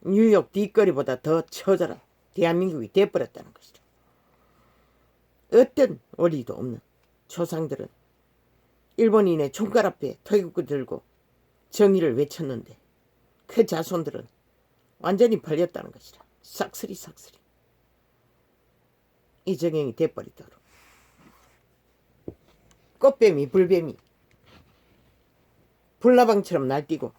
뉴욕 뒷거리보다 더 처절한 대한민국이 돼버렸다는 것이라. 어떤 원리도 없는 조상들은 일본인의 총갈 앞에 퇴국을 들고 정의를 외쳤는데 그 자손들은 완전히 팔렸다는 것이라. 싹쓸이 이 정행이 돼버리도록 꽃뱀이 불뱀이 불나방처럼 날뛰고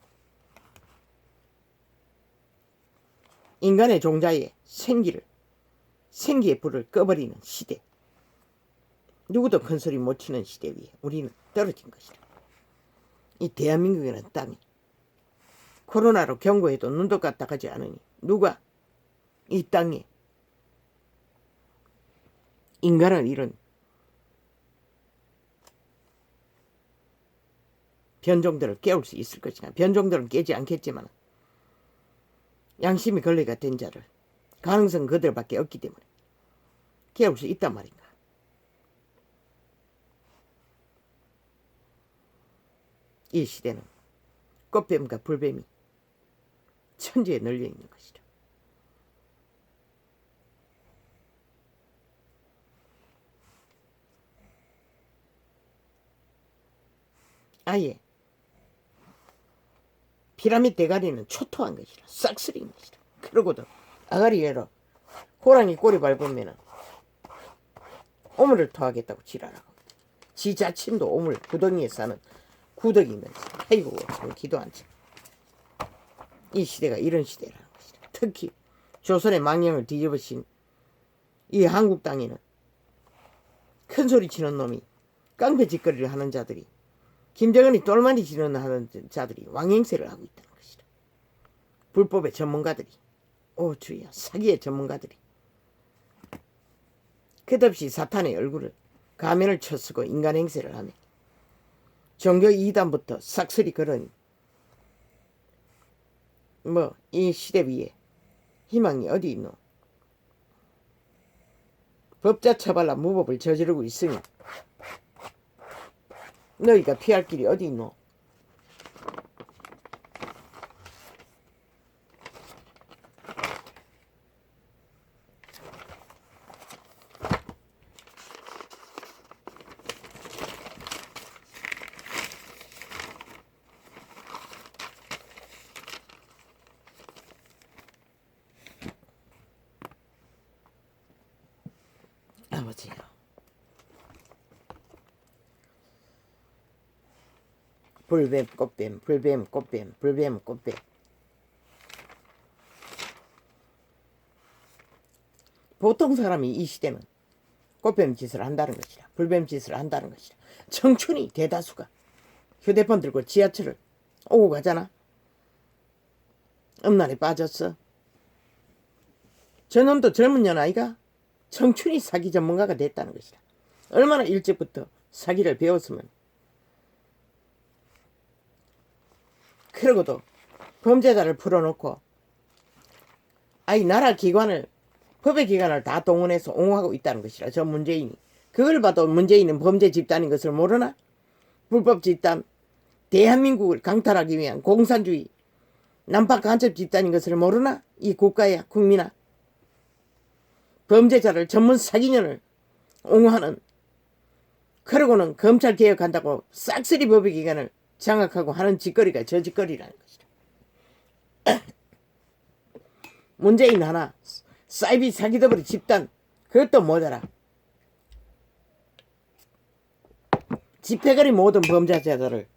인간의 종자의 생기의 불을 꺼버리는 시대. 누구도 큰 소리 못 치는 시대 위에 우리는 떨어진 것이다. 이 대한민국이라는 땅이 코로나로 경고해도 눈도 까딱하지 않으니 누가 이 땅에 인간을 잃은 변종들을 깨울 수 있을 것이나 변종들은 깨지 않겠지만 양심이 걸레가 된 자를 가능성 그들밖에 없기 때문에 깨울 수 있단 말인가. 이 시대는 꽃뱀과 불뱀이 천지에 널려 있는 것이다. 아예 피라미드 대가리는 초토한 것이라. 싹쓸이인 것이라. 그러고도 아가리 열어 호랑이 꼬리 밟으면은 오물을 토하겠다고 지랄하고 지 자신도 오물 구덩이에 사는 구덕이면서 아이고 참 기도 않지. 이 시대가 이런 시대라는 것이다. 특히 조선의 망령을 뒤집으신 이 한국 땅에는 큰 소리 치는 놈이 깡패 짓거리를 하는 자들이 김정은이 똘마니 지르는 자들이 왕행세를 하고 있다는 것이다. 불법의 전문가들이 오 주야 사기의 전문가들이 끝없이 사탄의 얼굴을 가면을 쳐쓰고 인간 행세를 하며 종교 이단부터 싹쓸이 그러니 뭐 이 시대 위에 희망이 어디 있노. 법자 처발라 무법을 저지르고 있으니 너희가 피할 길이 어디 있노. 불뱀 꽃뱀 불뱀 꽃뱀 불뱀 꽃뱀. 보통 사람이 이 시대는 꽃뱀 짓을 한다는 것이라, 불뱀 짓을 한다는 것이라. 청춘이 대다수가 휴대폰 들고 지하철을 오고 가잖아. 음란에 빠졌어. 저놈도 젊은 년 아이가 청춘이 사기 전문가가 됐다는 것이라. 얼마나 일찍부터 사기를 배웠으면. 그러고도 범죄자를 풀어놓고 나라 기관을, 법의 기관을 다 동원해서 옹호하고 있다는 것이라. 저 문재인이. 그걸 봐도 문재인은 범죄 집단인 것을 모르나? 불법 집단, 대한민국을 강탈하기 위한 공산주의 난파 간첩 집단인 것을 모르나? 이 국가야, 국민아. 범죄자를, 전문 사기년을 옹호하는, 그러고는 검찰 개혁한다고 싹쓸이 법의 기관을 장악하고 하는 짓거리가 저 짓거리라는 것이다. 문재인 하나, 사이비 사기더블이 집단, 그것도 모자라. 집회거리 모든 범죄자들을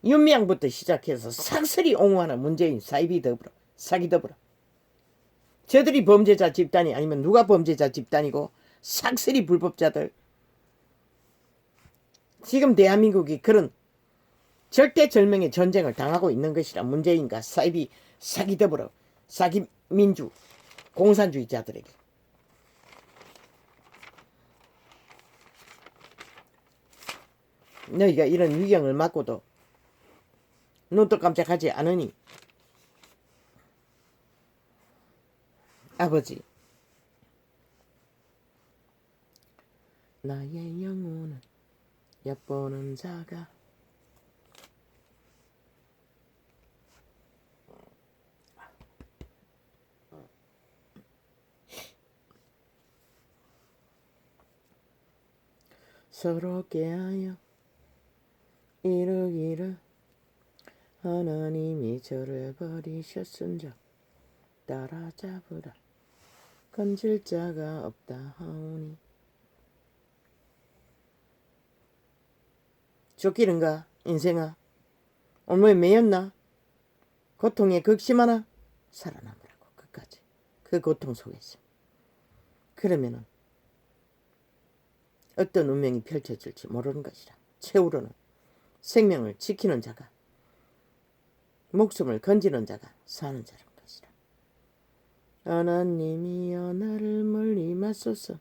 윤미향부터 시작해서 싹쓸이 옹호하는 문재인 사이비 더불어, 사기 더불어. 저들이 범죄자 집단이 아니면 누가 범죄자 집단이고, 싹쓸이 불법자들. 지금 대한민국이 그런 절대절명의 전쟁을 당하고 있는 것이라. 문재인과 사이비 사기 더불어, 사기 민주 공산주의자들에게. 너희가 이런 위경을 맞고도 눈도 깜짝하지 않으니 아버지, 나의 영혼은 엿보는 자가 서로 깨하여 이르기를 하나님이 저를 버리셨은즉 따라잡으라. 건질 자가 없다 하오니. 쫓기는가 인생아? 얼마에 매였나? 고통에 극심하나? 살아남으라고 끝까지. 그 고통 속에서. 그러면은 어떤 운명이 펼쳐질지 모르는 것이라. 최후로는 생명을 지키는 자가, 목숨을 건지는 자가 사는 자란 것이라. 하나님이여 나를 멀리 마소서.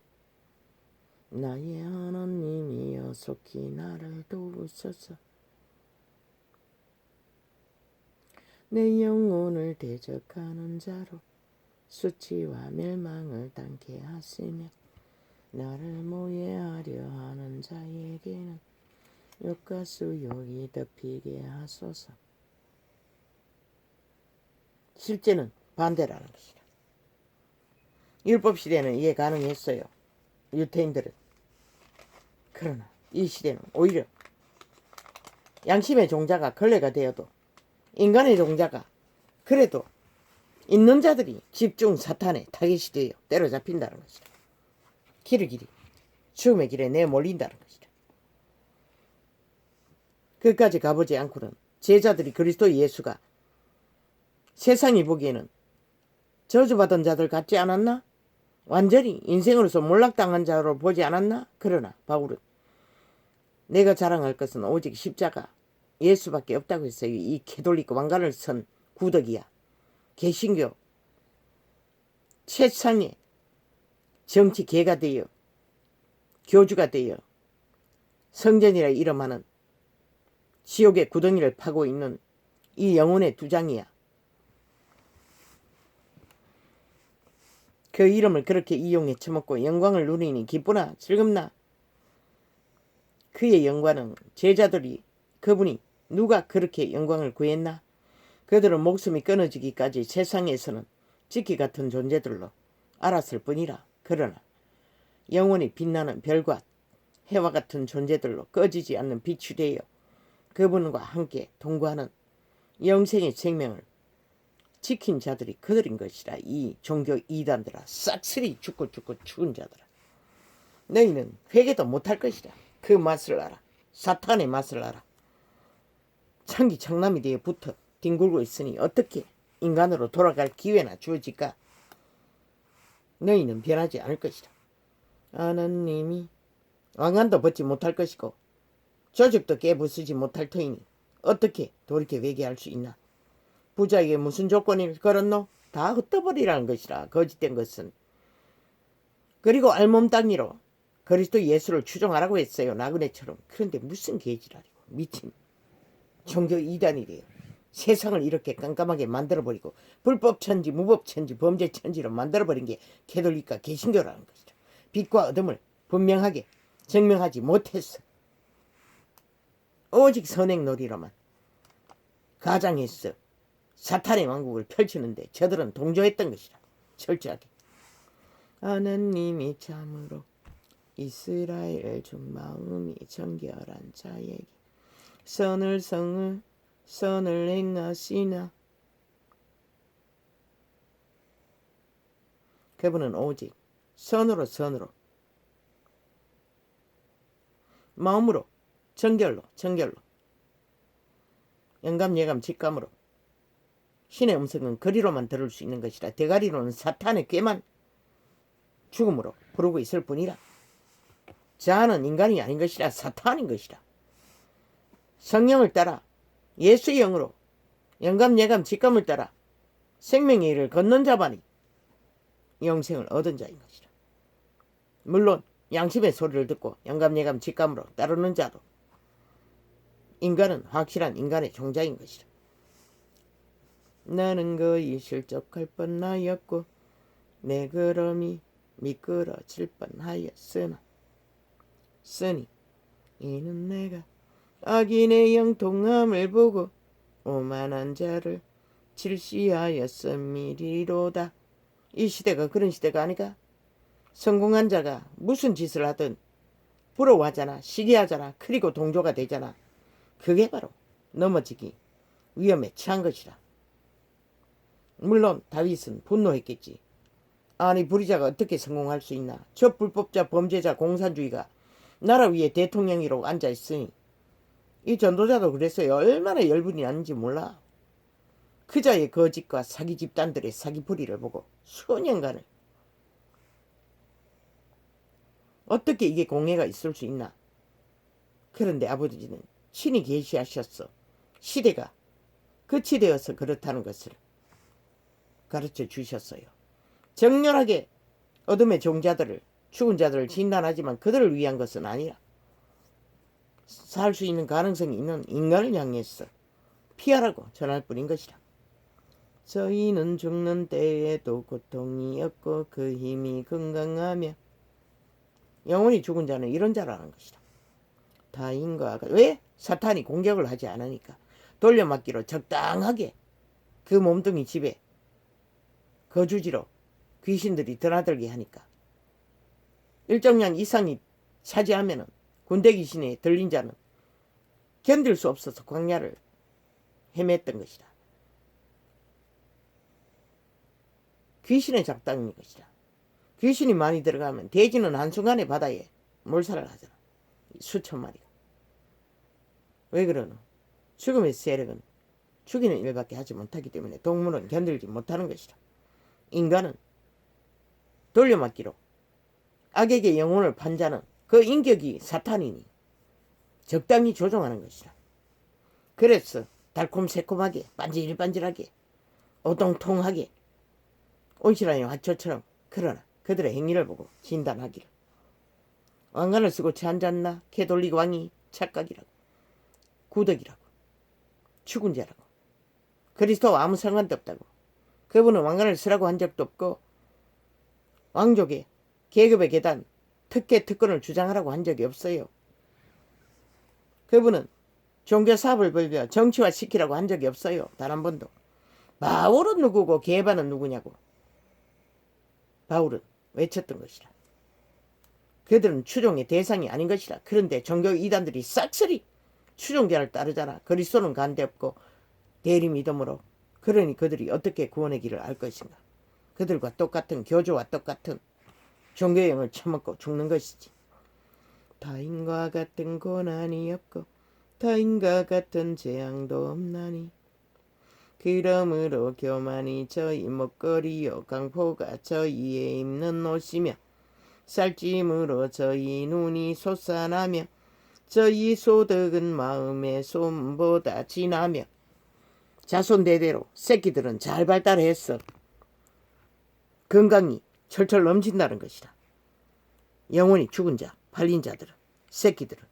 나의 하나님이여 속히 나를 도우소서. 내 영혼을 대적하는 자로 수치와 멸망을 당케 하시며 나를 모해하려 하는 자에게는 욕과 수욕이 덮이게 하소서. 실제는 반대라는 것이다. 율법 시대는 이해 가능했어요. 유태인들은. 그러나 이 시대는 오히려 양심의 종자가 걸레가 되어도 인간의 종자가 그래도 있는 자들이 집중 사탄에 타겟이 되어 때려잡힌다는 것이다. 길을 길이 죽음의 길에 내몰린다는 것이다. 끝까지 가보지 않고는 제자들이 그리스도 예수가 세상이 보기에는 저주받은 자들 같지 않았나? 완전히 인생으로서 몰락당한 자로 보지 않았나? 그러나 바울은 내가 자랑할 것은 오직 십자가 예수밖에 없다고 했어요. 이 캐톨릭 왕관을 선 구덕이야. 개신교 최상의 정치 개가 되어 교주가 되어 성전이라 이름하는 지옥의 구덩이를 파고 있는 이 영혼의 두장이야. 그 이름을 그렇게 이용해 처먹고 영광을 누리니 기쁘나 즐겁나? 그의 영광은 제자들이 그분이 누가 그렇게 영광을 구했나? 그들은 목숨이 끊어지기까지 세상에서는 지키 같은 존재들로 알았을 뿐이라. 그러나 영원히 빛나는 별과 해와 같은 존재들로 꺼지지 않는 빛이 되어 그분과 함께 동거하는 영생의 생명을 지킨 자들이 그들인 것이라. 이 종교 이단들아, 싹쓸이 죽고 죽은 자들아, 너희는 회개도 못할 것이라. 그 맛을 알아. 사탄의 맛을 알아. 창기 창남이 되어 붙어 뒹굴고 있으니 어떻게 인간으로 돌아갈 기회나 주어질까? 너희는 변하지 않을 것이다. 하나님이 왕관도 벗지 못할 것이고 조직도 깨부수지 못할 터이니 어떻게 돌이켜 회개할 수 있나? 부자에게 무슨 조건을 걸었노? 다 흩어버리라는 것이라. 거짓된 것은. 그리고 알몸땅이로 그리스도 예수를 추종하라고 했어요. 나그네처럼. 그런데 무슨 개지랄이고 미친 종교 이단이래요. 세상을 이렇게 깜깜하게 만들어버리고 불법천지 무법천지 범죄천지로 만들어버린 게 캐톨릭과 개신교라는 것이죠. 빛과 어둠을 분명하게 증명하지 못했어. 오직 선행놀이로만 가장했어. 사탄의 왕국을 펼치는데 저들은 동조했던 것이다. 철저하게. 하나님이 참으로 이스라엘 중 마음이 정결한 자에게 선을 행하시나. 그분은 오직 선으로 마음으로 정결로 영감 예감 직감으로 신의 음성은 거리로만 들을 수 있는 것이라. 대가리로는 사탄의 꾀만 죽음으로 부르고 있을 뿐이라. 자아는 인간이 아닌 것이라 사탄인 것이라. 성령을 따라 예수의 영으로 영감 예감 직감을 따라 생명의 일을 걷는 자만이 영생을 얻은 자인 것이라. 물론 양심의 소리를 듣고 영감 예감 직감으로 따르는 자도 인간은 확실한 인간의 종자인 것이라. 나는 거의 실족할 뻔하였고 내 걸음이 미끄러질 뻔하였으니 이는 내가 악인의 영통함을 보고 오만한 자를 질시하였음이리로다. 이 시대가 그런 시대가 아니까? 성공한 자가 무슨 짓을 하든 부러워하잖아. 시기하잖아. 그리고 동조가 되잖아. 그게 바로 넘어지기 위험에 처한 것이라. 물론 다윗은 분노했겠지. 아니 불의자가 어떻게 성공할 수 있나. 저 불법자 범죄자 공산주의가 나라 위에 대통령이라고 앉아있으니 이 전도자도 그랬어요. 얼마나 열분이 나는지 몰라. 그자의 거짓과 사기 집단들의 사기풀이를 보고 수년간을 어떻게 이게 공예가 있을 수 있나. 그런데 아버지는 친히 계시하셨어. 시대가 끝이 되어서 그렇다는 것을 가르쳐 주셨어요. 정렬하게 어둠의 종자들을 죽은 자들을 진단하지만 그들을 위한 것은 아니라 살 수 있는 가능성이 있는 인간을 향해서 피하라고 전할 뿐인 것이라. 저희는 죽는 때에도 고통이 없고 그 힘이 건강하며. 영원히 죽은 자는 이런 자라는 것이라. 다인과 왜? 사탄이 공격을 하지 않으니까. 돌려막기로 적당하게 그 몸뚱이 집에 거주지로 귀신들이 드나들게 하니까. 일정량 이상이 차지하면은 군대 귀신에 들린 자는 견딜 수 없어서 광야를 헤맸던 것이다. 귀신의 작당인 것이다. 귀신이 많이 들어가면 돼지는 한순간에 바다에 몰살을 하잖아. 수천 마리가. 왜 그러노? 죽음의 세력은 죽이는 일밖에 하지 못하기 때문에 동물은 견딜지 못하는 것이다. 인간은 돌려막기로 악에게 영혼을 판 자는 그 인격이 사탄이니 적당히 조종하는 것이다. 그래서 달콤새콤하게 반질반질하게 오동통하게 온실하니 화초처럼. 그러나 그들의 행위를 보고 진단하기를 왕관을 쓰고 취한잤나 캐톨릭 왕이 착각이라고 구덕이라고 죽은 자라고 그리스도와 아무 상관도 없다고. 그분은 왕관을 쓰라고 한 적도 없고 왕족의 계급의 계단 특혜 특권을 주장하라고 한 적이 없어요. 그분은 종교 사업을 벌려 정치화시키라고 한 적이 없어요. 단 한 번도. 바울은 누구고 게바는 누구냐고 바울은 외쳤던 것이라. 그들은 추종의 대상이 아닌 것이라. 그런데 종교 이단들이 싹쓸이 추종자를 따르잖아. 그리스도는 간대없고 대리 믿음으로. 그러니 그들이 어떻게 구원의 길을 알 것인가. 그들과 똑같은 교조와 똑같은 종교의 영을 처먹고 죽는 것이지. 타인과 같은 고난이 없고 타인과 같은 재앙도 없나니 그러므로 교만이 저희 먹거리요 강포가 저희의 입는 옷이며 살찜으로 저희 눈이 솟아나며 저희 소득은 마음의 솜보다 진하며 자손 대대로 새끼들은 잘 발달했어. 건강이 철철 넘친다는 것이다. 영원히 죽은 자, 팔린 자들은, 새끼들은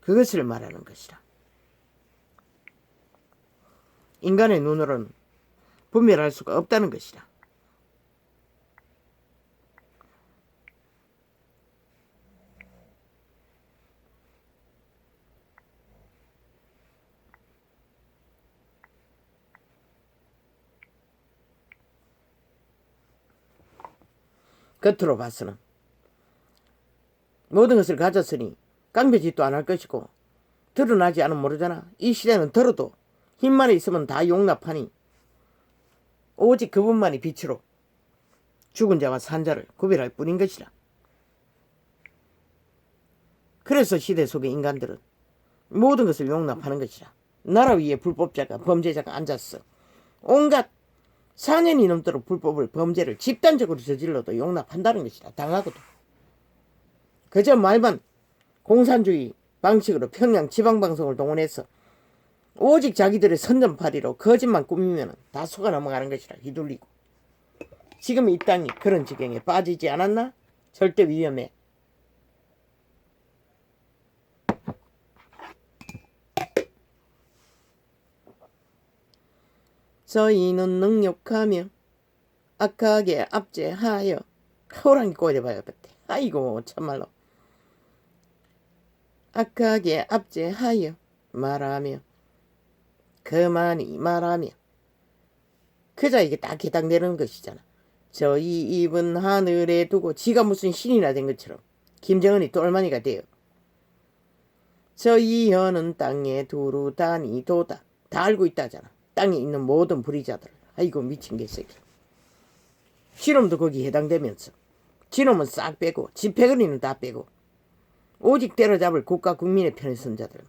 그것을 말하는 것이다. 인간의 눈으로는 분별할 수가 없다는 것이다. 겉으로 봐서는 모든 것을 가졌으니 깡패짓도 안 할 것이고 드러나지 않으면 모르잖아. 이 시대는 들어도 힘만 있으면 다 용납하니 오직 그분만이 빛으로 죽은 자와 산 자를 구별할 뿐인 것이라. 그래서 시대 속의 인간들은 모든 것을 용납하는 것이라. 나라 위에 불법자가 범죄자가 앉았어. 온갖 4년이 넘도록 불법을 범죄를 집단적으로 저질러도 용납한다는 것이다. 당하고도. 그저 말만 공산주의 방식으로 평양 지방방송을 동원해서 오직 자기들의 선전파리로 거짓만 꾸미면 다 속아 넘어가는 것이라. 휘둘리고. 지금 이 땅이 그런 지경에 빠지지 않았나? 절대 위험해. 저희는 능욕하며 악하게 압제하여 호랑이 꼬려봐요. 아이고 참말로. 악하게 압제하여 말하며 그만이 말하며 그자에게 딱 해당되는 것이잖아. 저희 입은 하늘에 두고 지가 무슨 신이나 된 것처럼 김정은이 똘마니가 돼요. 저희 혀는 땅에 두루 다니도다. 다 알고 있다잖아. 땅에 있는 모든 불의자들. 아이고 미친 개새끼. 지놈도 거기 해당되면서 지놈은 싹 빼고 집회거리는 다 빼고 오직 때려잡을 국가 국민의 편에 선 자들.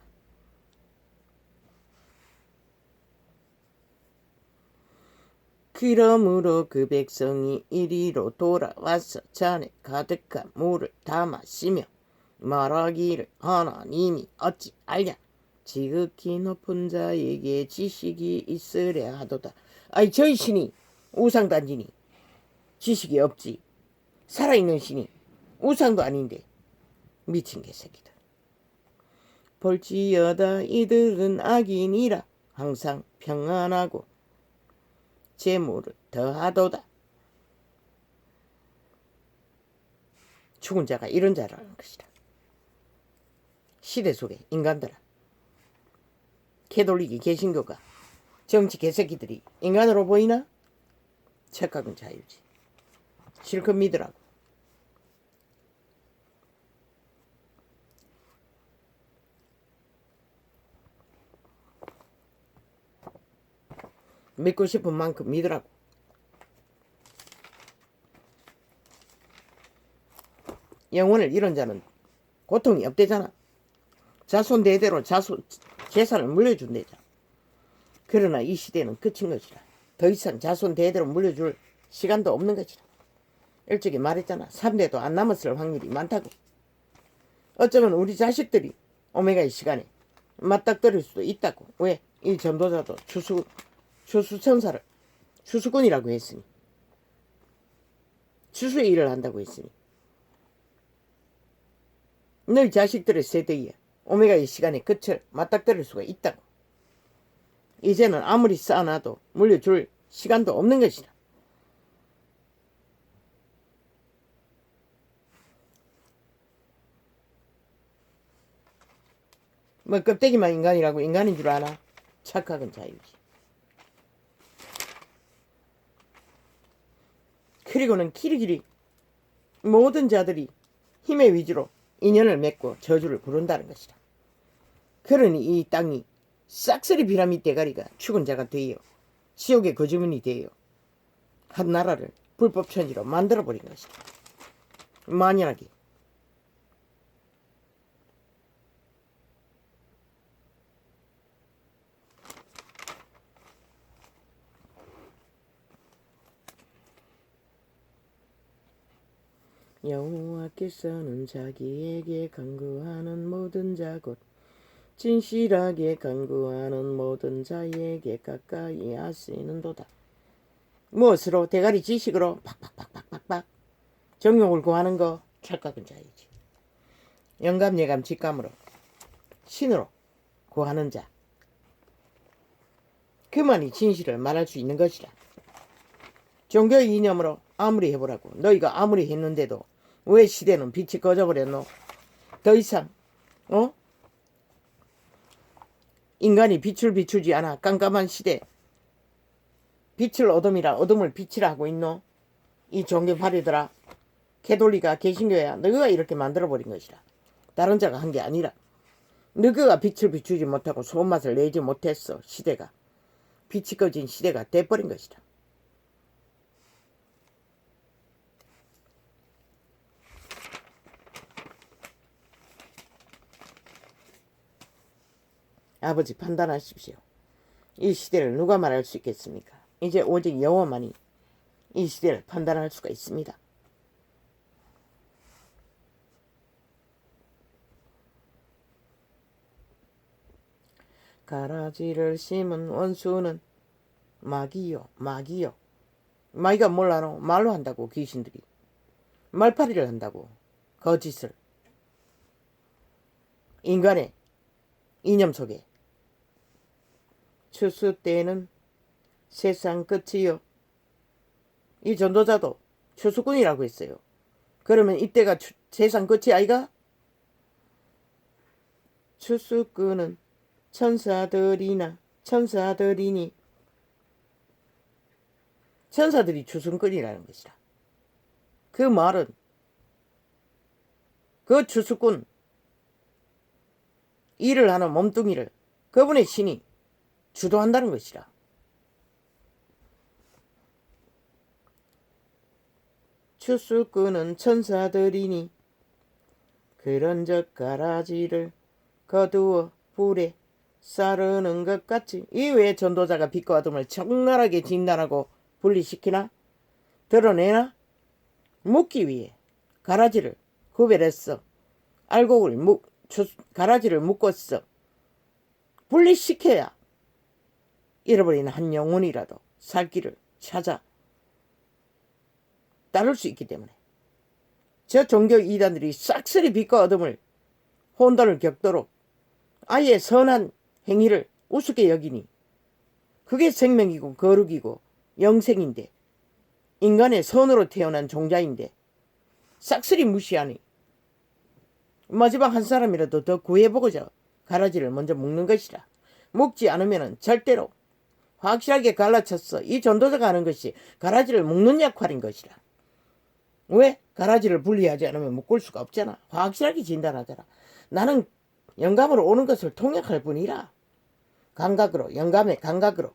그러므로 그 백성이 이리로 돌아와서 잔에 가득한 물을 다 마시며 말하기를 하나님이 어찌 알랴. 지극히 높은 자에게 지식이 있으랴 하도다. 아이 저희 신이 우상단지니 지식이 없지. 살아있는 신이 우상도 아닌데 미친 개새끼들. 볼지어다 이들은 악인이라 항상 평안하고 재물을 더하도다. 죽은 자가 이런 자라는 것이다. 시대 속의 인간들아. 캐톨릭이 개신교가 정치 개새끼들이 인간으로 보이나? 착각은 자유지. 실컷 믿으라고. 믿고 싶은 만큼 믿으라고. 영혼을 잃은 자는 고통이 없대잖아. 자손 대대로 재산을 물려준대잖아. 그러나 이 시대는 끝인 것이라. 더 이상 자손 대대로 물려줄 시간도 없는 것이라. 일찍이 말했잖아. 3대도 안 남았을 확률이 많다고. 어쩌면 우리 자식들이 오메가의 시간에 맞닥뜨릴 수도 있다고. 왜? 이 전도자도 추수천사를 추수꾼이라고 했으니, 추수의 일을 한다고 했으니 너희 자식들의 세대에 오메가의 시간에 끝을 맞닥뜨릴 수가 있다고. 이제는 아무리 쌓아놔도 물려줄 시간도 없는 것이다. 뭐 껍데기만 인간이라고 인간인 줄 아나? 착각은 자유지. 그리고는 길이길이 모든 자들이 힘의 위주로 인연을 맺고 저주를 부른다는 것이다. 그러니 이 땅이 싹쓸이 피라미드 대가리가 죽은 자가 되어 지옥의 거주민이 되어 한 나라를 불법천지로 만들어버린 것이다. 만연하게. 여호와께서는 자기에게 간구하는 모든 자 곧 진실하게 간구하는 모든 자에게 가까이 하시는도다. 무엇으로? 대가리 지식으로 팍팍팍팍팍팍 정욕을 구하는 거 찰칵은 자이지. 영감 예감 직감으로 신으로 구하는 자, 그만이 진실을 말할 수 있는 것이라. 종교 이념으로 아무리 해보라고. 너희가 아무리 했는데도 왜 시대는 빛이 꺼져버렸노? 더 이상 인간이 빛을 비추지 않아 깜깜한 시대 빛을 어둠이라 어둠을 빛이라 하고 있노? 이 종교파리들아, 개돌리가 개신교야 너희가 이렇게 만들어버린 것이라. 다른 자가 한 게 아니라 너희가 빛을 비추지 못하고 손맛을 내지 못했어. 시대가 빛이 꺼진 시대가 돼버린 것이다. 아버지 판단하십시오. 이 시대를 누가 말할 수 있겠습니까? 이제 오직 여호와만이 이 시대를 판단할 수가 있습니다. 가라지를 심은 원수는 마귀요. 마귀가 뭘 하노? 말로 한다고. 귀신들이 말파리를 한다고. 거짓을 인간의 이념 속에. 추수 때는 세상 끝이요. 이 전도자도 추수꾼이라고 했어요. 그러면 이때가 세상 끝이 아이가? 추수꾼은 천사들이니 천사들이 추수꾼이라는 것이라. 그 말은 그 추수꾼 일을 하는 몸뚱이를 그분의 신이 주도한다는 것이라. 추수꾼은 천사들이니 그런즉 가라지를 거두어 불에 싸르는 것 같이. 이외에 전도자가 빛과 어둠을 적나라하게 진단하고 분리시키나 드러내나? 묻기 위해 가라지를 구별했어. 알곡을 가라지를 묶었어. 분리시켜야 잃어버린 한 영혼이라도 살 길을 찾아 따를 수 있기 때문에. 저 종교 이단들이 싹쓸이 빛과 어둠을 혼돈을 겪도록 아예 선한 행위를 우습게 여기니 그게 생명이고 거룩이고 영생인데 인간의 선으로 태어난 종자인데 싹쓸이 무시하니 마지막 한 사람이라도 더 구해보고자 가라지를 먼저 묶는 것이라. 묶지 않으면 절대로 확실하게 갈라쳤어. 이 전도자가 하는 것이 가라지를 묶는 역할인 것이라. 왜? 가라지를 분리하지 않으면 묶을 수가 없잖아. 확실하게 진단하잖아. 나는 영감으로 오는 것을 통역할 뿐이라. 감각으로, 영감의 감각으로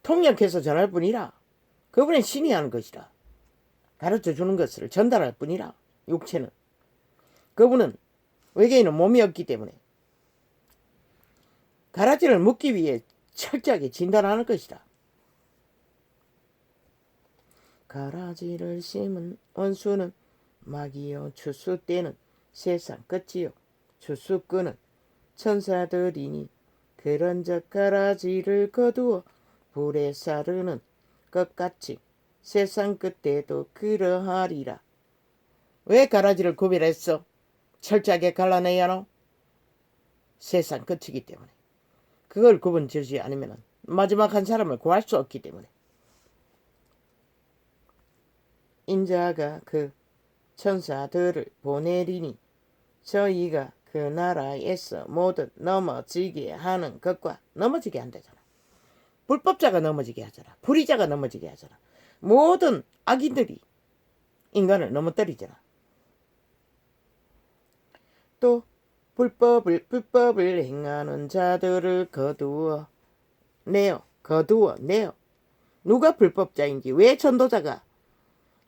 통역해서 전할 뿐이라. 그분의 신이 하는 것이라. 가르쳐 주는 것을 전달할 뿐이라. 육체는. 그분은 외계인은 몸이 없기 때문에 가라지를 묶기 위해 철저하게 진단하는 것이다. 가라지를 심은 원수는 마귀요. 추수 때는 세상 끝이요. 추수꾼은 천사들이니 그런즉 가라지를 거두어 불에 사르는 것 같이 세상 끝에도 그러하리라. 왜 가라지를 구별했어? 철저하게 갈라내야 하노? 세상 끝이기 때문에. 그걸 구분 지지 않으면 마지막 한 사람을 구할 수 없기 때문에. 인자가 그 천사들을 보내리니 저희가 그 나라에서 모두 넘어지게 하는 것과 넘어지게 한다잖아. 불법자가 넘어지게 하잖아. 불의자가 넘어지게 하잖아. 모든 악인들이 인간을 넘어뜨리잖아. 또 불법을 행하는 자들을 거두어 내어. 누가 불법자인지, 왜 전도자가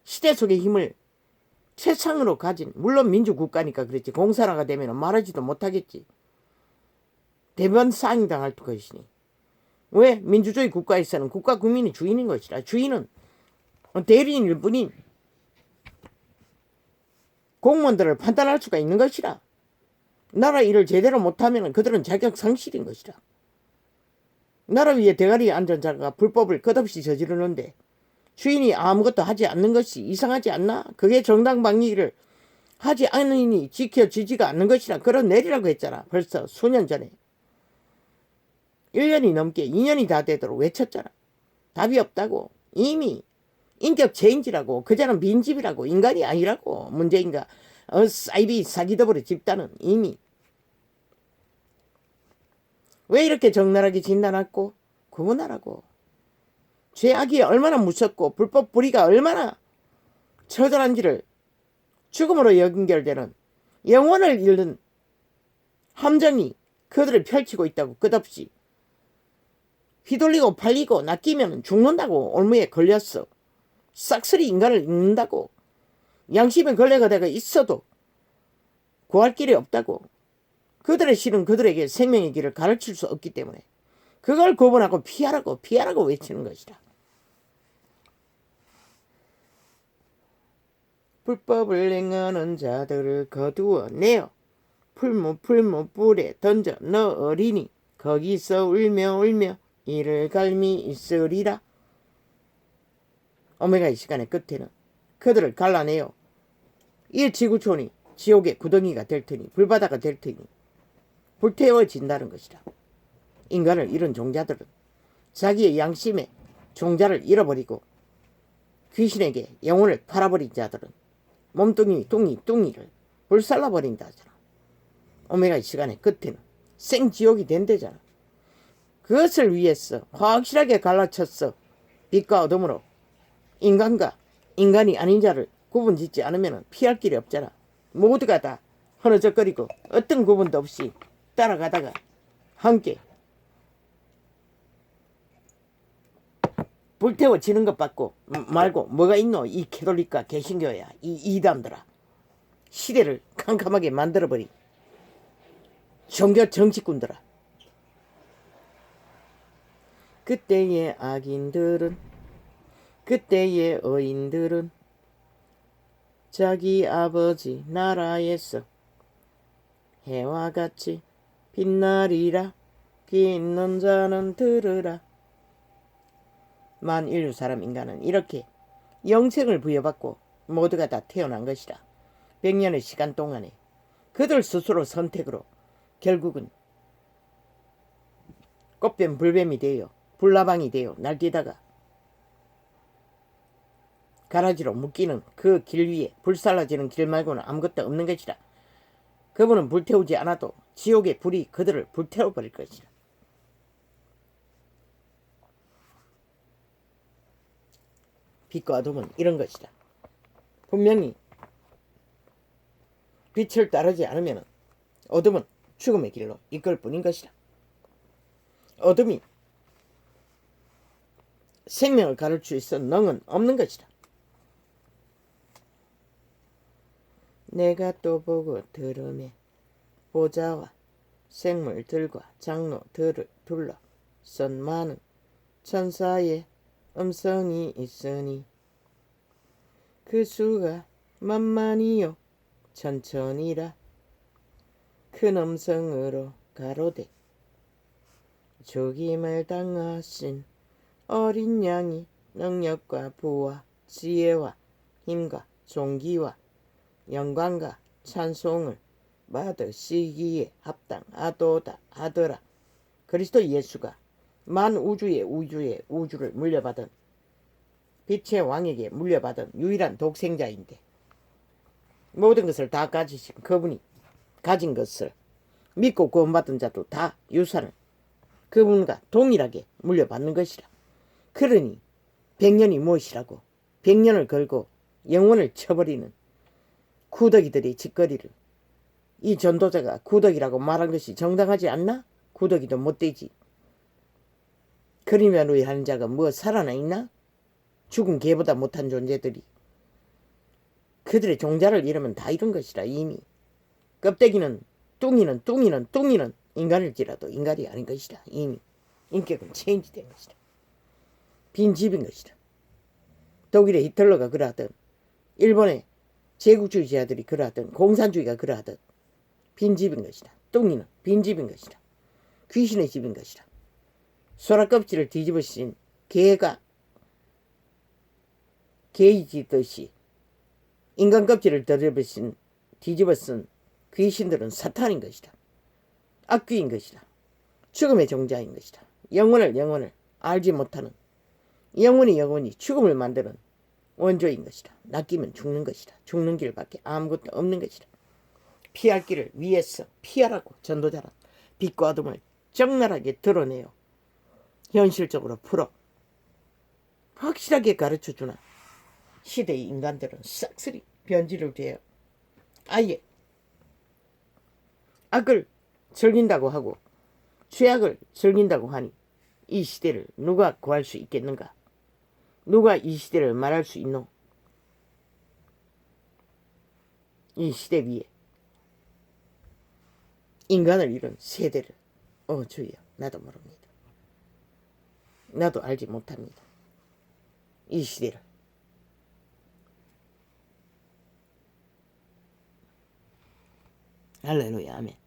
시대 속의 힘을 최상으로 가진, 물론 민주국가니까 그렇지, 공산화가 되면 말하지도 못하겠지. 대변 상당할 것이니. 왜? 민주주의 국가에서는 국가 국민이 주인인 것이라. 주인은 대리인일 뿐인 공무원들을 판단할 수가 있는 것이라. 나라 일을 제대로 못하면 그들은 자격 상실인 것이라. 나라 위에 대가리에 앉은 자가 불법을 끝없이 저지르는데 주인이 아무것도 하지 않는 것이 이상하지 않나? 그게 정당방위를 하지 않으니 지켜지지가 않는 것이라. 그런 내리라고 했잖아. 벌써 수년 전에. 1년이 넘게 2년이 다 되도록 외쳤잖아. 답이 없다고. 이미 인격 체인지라고. 그자는 빈집이라고. 인간이 아니라고. 문재인과 사이비 사기더블의 집단은 이미. 왜 이렇게 적나라하게 진단하고 구분하라고. 죄악이 얼마나 무섭고 불법 불의가 얼마나 처절한지를 죽음으로 연결되는 영혼을 잃는 함정이 그들을 펼치고 있다고. 끝없이 휘둘리고 팔리고 낚이면 죽는다고. 올무에 걸렸어. 싹쓸이 인간을 잃는다고. 양심에 걸레가다가 있어도 구할 길이 없다고. 그들의 실은 그들에게 생명의 길을 가르칠 수 없기 때문에 그걸 구분하고 피하라고 외치는 것이다. 불법을 행하는 자들을 거두어내어 풀무 뿔에 던져 넣으리니 거기서 울며 이를 갈미 있으리라. 오메가 이 시간의 끝에는 그들을 갈라내어 이 지구촌이 지옥의 구덩이가 될 테니 불바다가 될 테니 불태워진다는 것이다. 인간을 잃은 종자들은 자기의 양심에 종자를 잃어버리고 귀신에게 영혼을 팔아버린 자들은 몸뚱이 뚱이를 불살라버린다잖아. 오메가 이 시간의 끝에는 생지옥이 된대잖아. 그것을 위해서 확실하게 갈라쳤어. 빛과 어둠으로 인간과 인간이 아닌 자를 구분짓지 않으면 피할 길이 없잖아. 모두가 다 흐느적거리고 어떤 구분도 없이 따라가다가 함께 불태워지는 것 말고 뭐가 있노? 이 캐톨릭과 개신교야. 이 이단들아. 시대를 캄캄하게 만들어버린 종교 정치꾼들아. 그때의 악인들은, 그때의 의인들은 자기 아버지 나라에서 해와 같이 빛나리라. 귀 있는 자는 들으라. 만 인류 사람 인간은 이렇게 영생을 부여받고 모두가 다 태어난 것이라. 100년의 시간 동안에 그들 스스로 선택으로 결국은 꽃뱀 불뱀이 되어 불나방이 되어 날뛰다가 가라지로 묶이는 그 길 위에 불살라지는 길 말고는 아무것도 없는 것이라. 그분은 불태우지 않아도 지옥의 불이 그들을 불태워버릴 것이라. 빛과 어둠은 이런 것이다. 분명히 빛을 따르지 않으면 어둠은 죽음의 길로 이끌 뿐인 것이다. 어둠이 생명을 가를 수 있어 능은 없는 것이다. 내가 또 보고 들으매 보좌와 생물들과 장로들을 둘러 선 많은 천사의 음성이 있으니 그 수가 만만이요 천천이라. 큰 음성으로 가로되 죽임을 당하신 어린 양이 능력과 부와 지혜와 힘과 존귀와 영광과 찬송을 받으시기에 합당하도다 하더라. 그리스도 예수가 만 우주의 우주를 물려받은 빛의 왕에게 물려받은 유일한 독생자인데 모든 것을 다 가지신 그분이 가진 것을 믿고 구원받은 자도 다 유산을 그분과 동일하게 물려받는 것이라. 그러니 100년이 무엇이라고 100년을 걸고 영혼을 쳐버리는 구더기들의 짓거리를 이 전도자가 구더기라고 말한 것이 정당하지 않나? 구더기도 못되지. 그리면 왜 하는 자가 뭐 살아나 있나? 죽은 개보다 못한 존재들이. 그들의 종자를 잃으면 다 잃은 것이라. 이미 껍데기는 뚱이는 인간일지라도 인간이 아닌 것이라. 이미 인격은 체인지된 것이라. 빈집인 것이라. 독일의 히틀러가 그러하든 일본의 제국주의자들이 그러하든 공산주의가 그러하든 빈집인 것이다. 뚱이는 빈집인 것이다. 귀신의 집인 것이다. 소라 껍질을 뒤집으신 개가 개이지듯이 인간 껍질을 뒤집어 쓴 귀신들은 사탄인 것이다. 악귀인 것이다. 죽음의 종자인 것이다. 영혼을 알지 못하는 영혼이 죽음을 만드는 원조인 것이다. 낚이면 죽는 것이다. 죽는 길밖에 아무것도 없는 것이다. 피할 길을 위해서 피하라고 전도자는 빛과 어둠을 적나라하게 드러내요. 현실적으로 풀어 확실하게 가르쳐주나 시대의 인간들은 싹쓸이 변질을 돼요. 아예 악을 즐긴다고 하고 죄악을 즐긴다고 하니 이 시대를 누가 구할 수 있겠는가? 누가 이 시대를 말할 수 있노? 이 시대 위에 인간을 잃은 세대를 주여 나도 모릅니다. 나도 알지 못합니다. 이 시대를 할렐루야 아멘.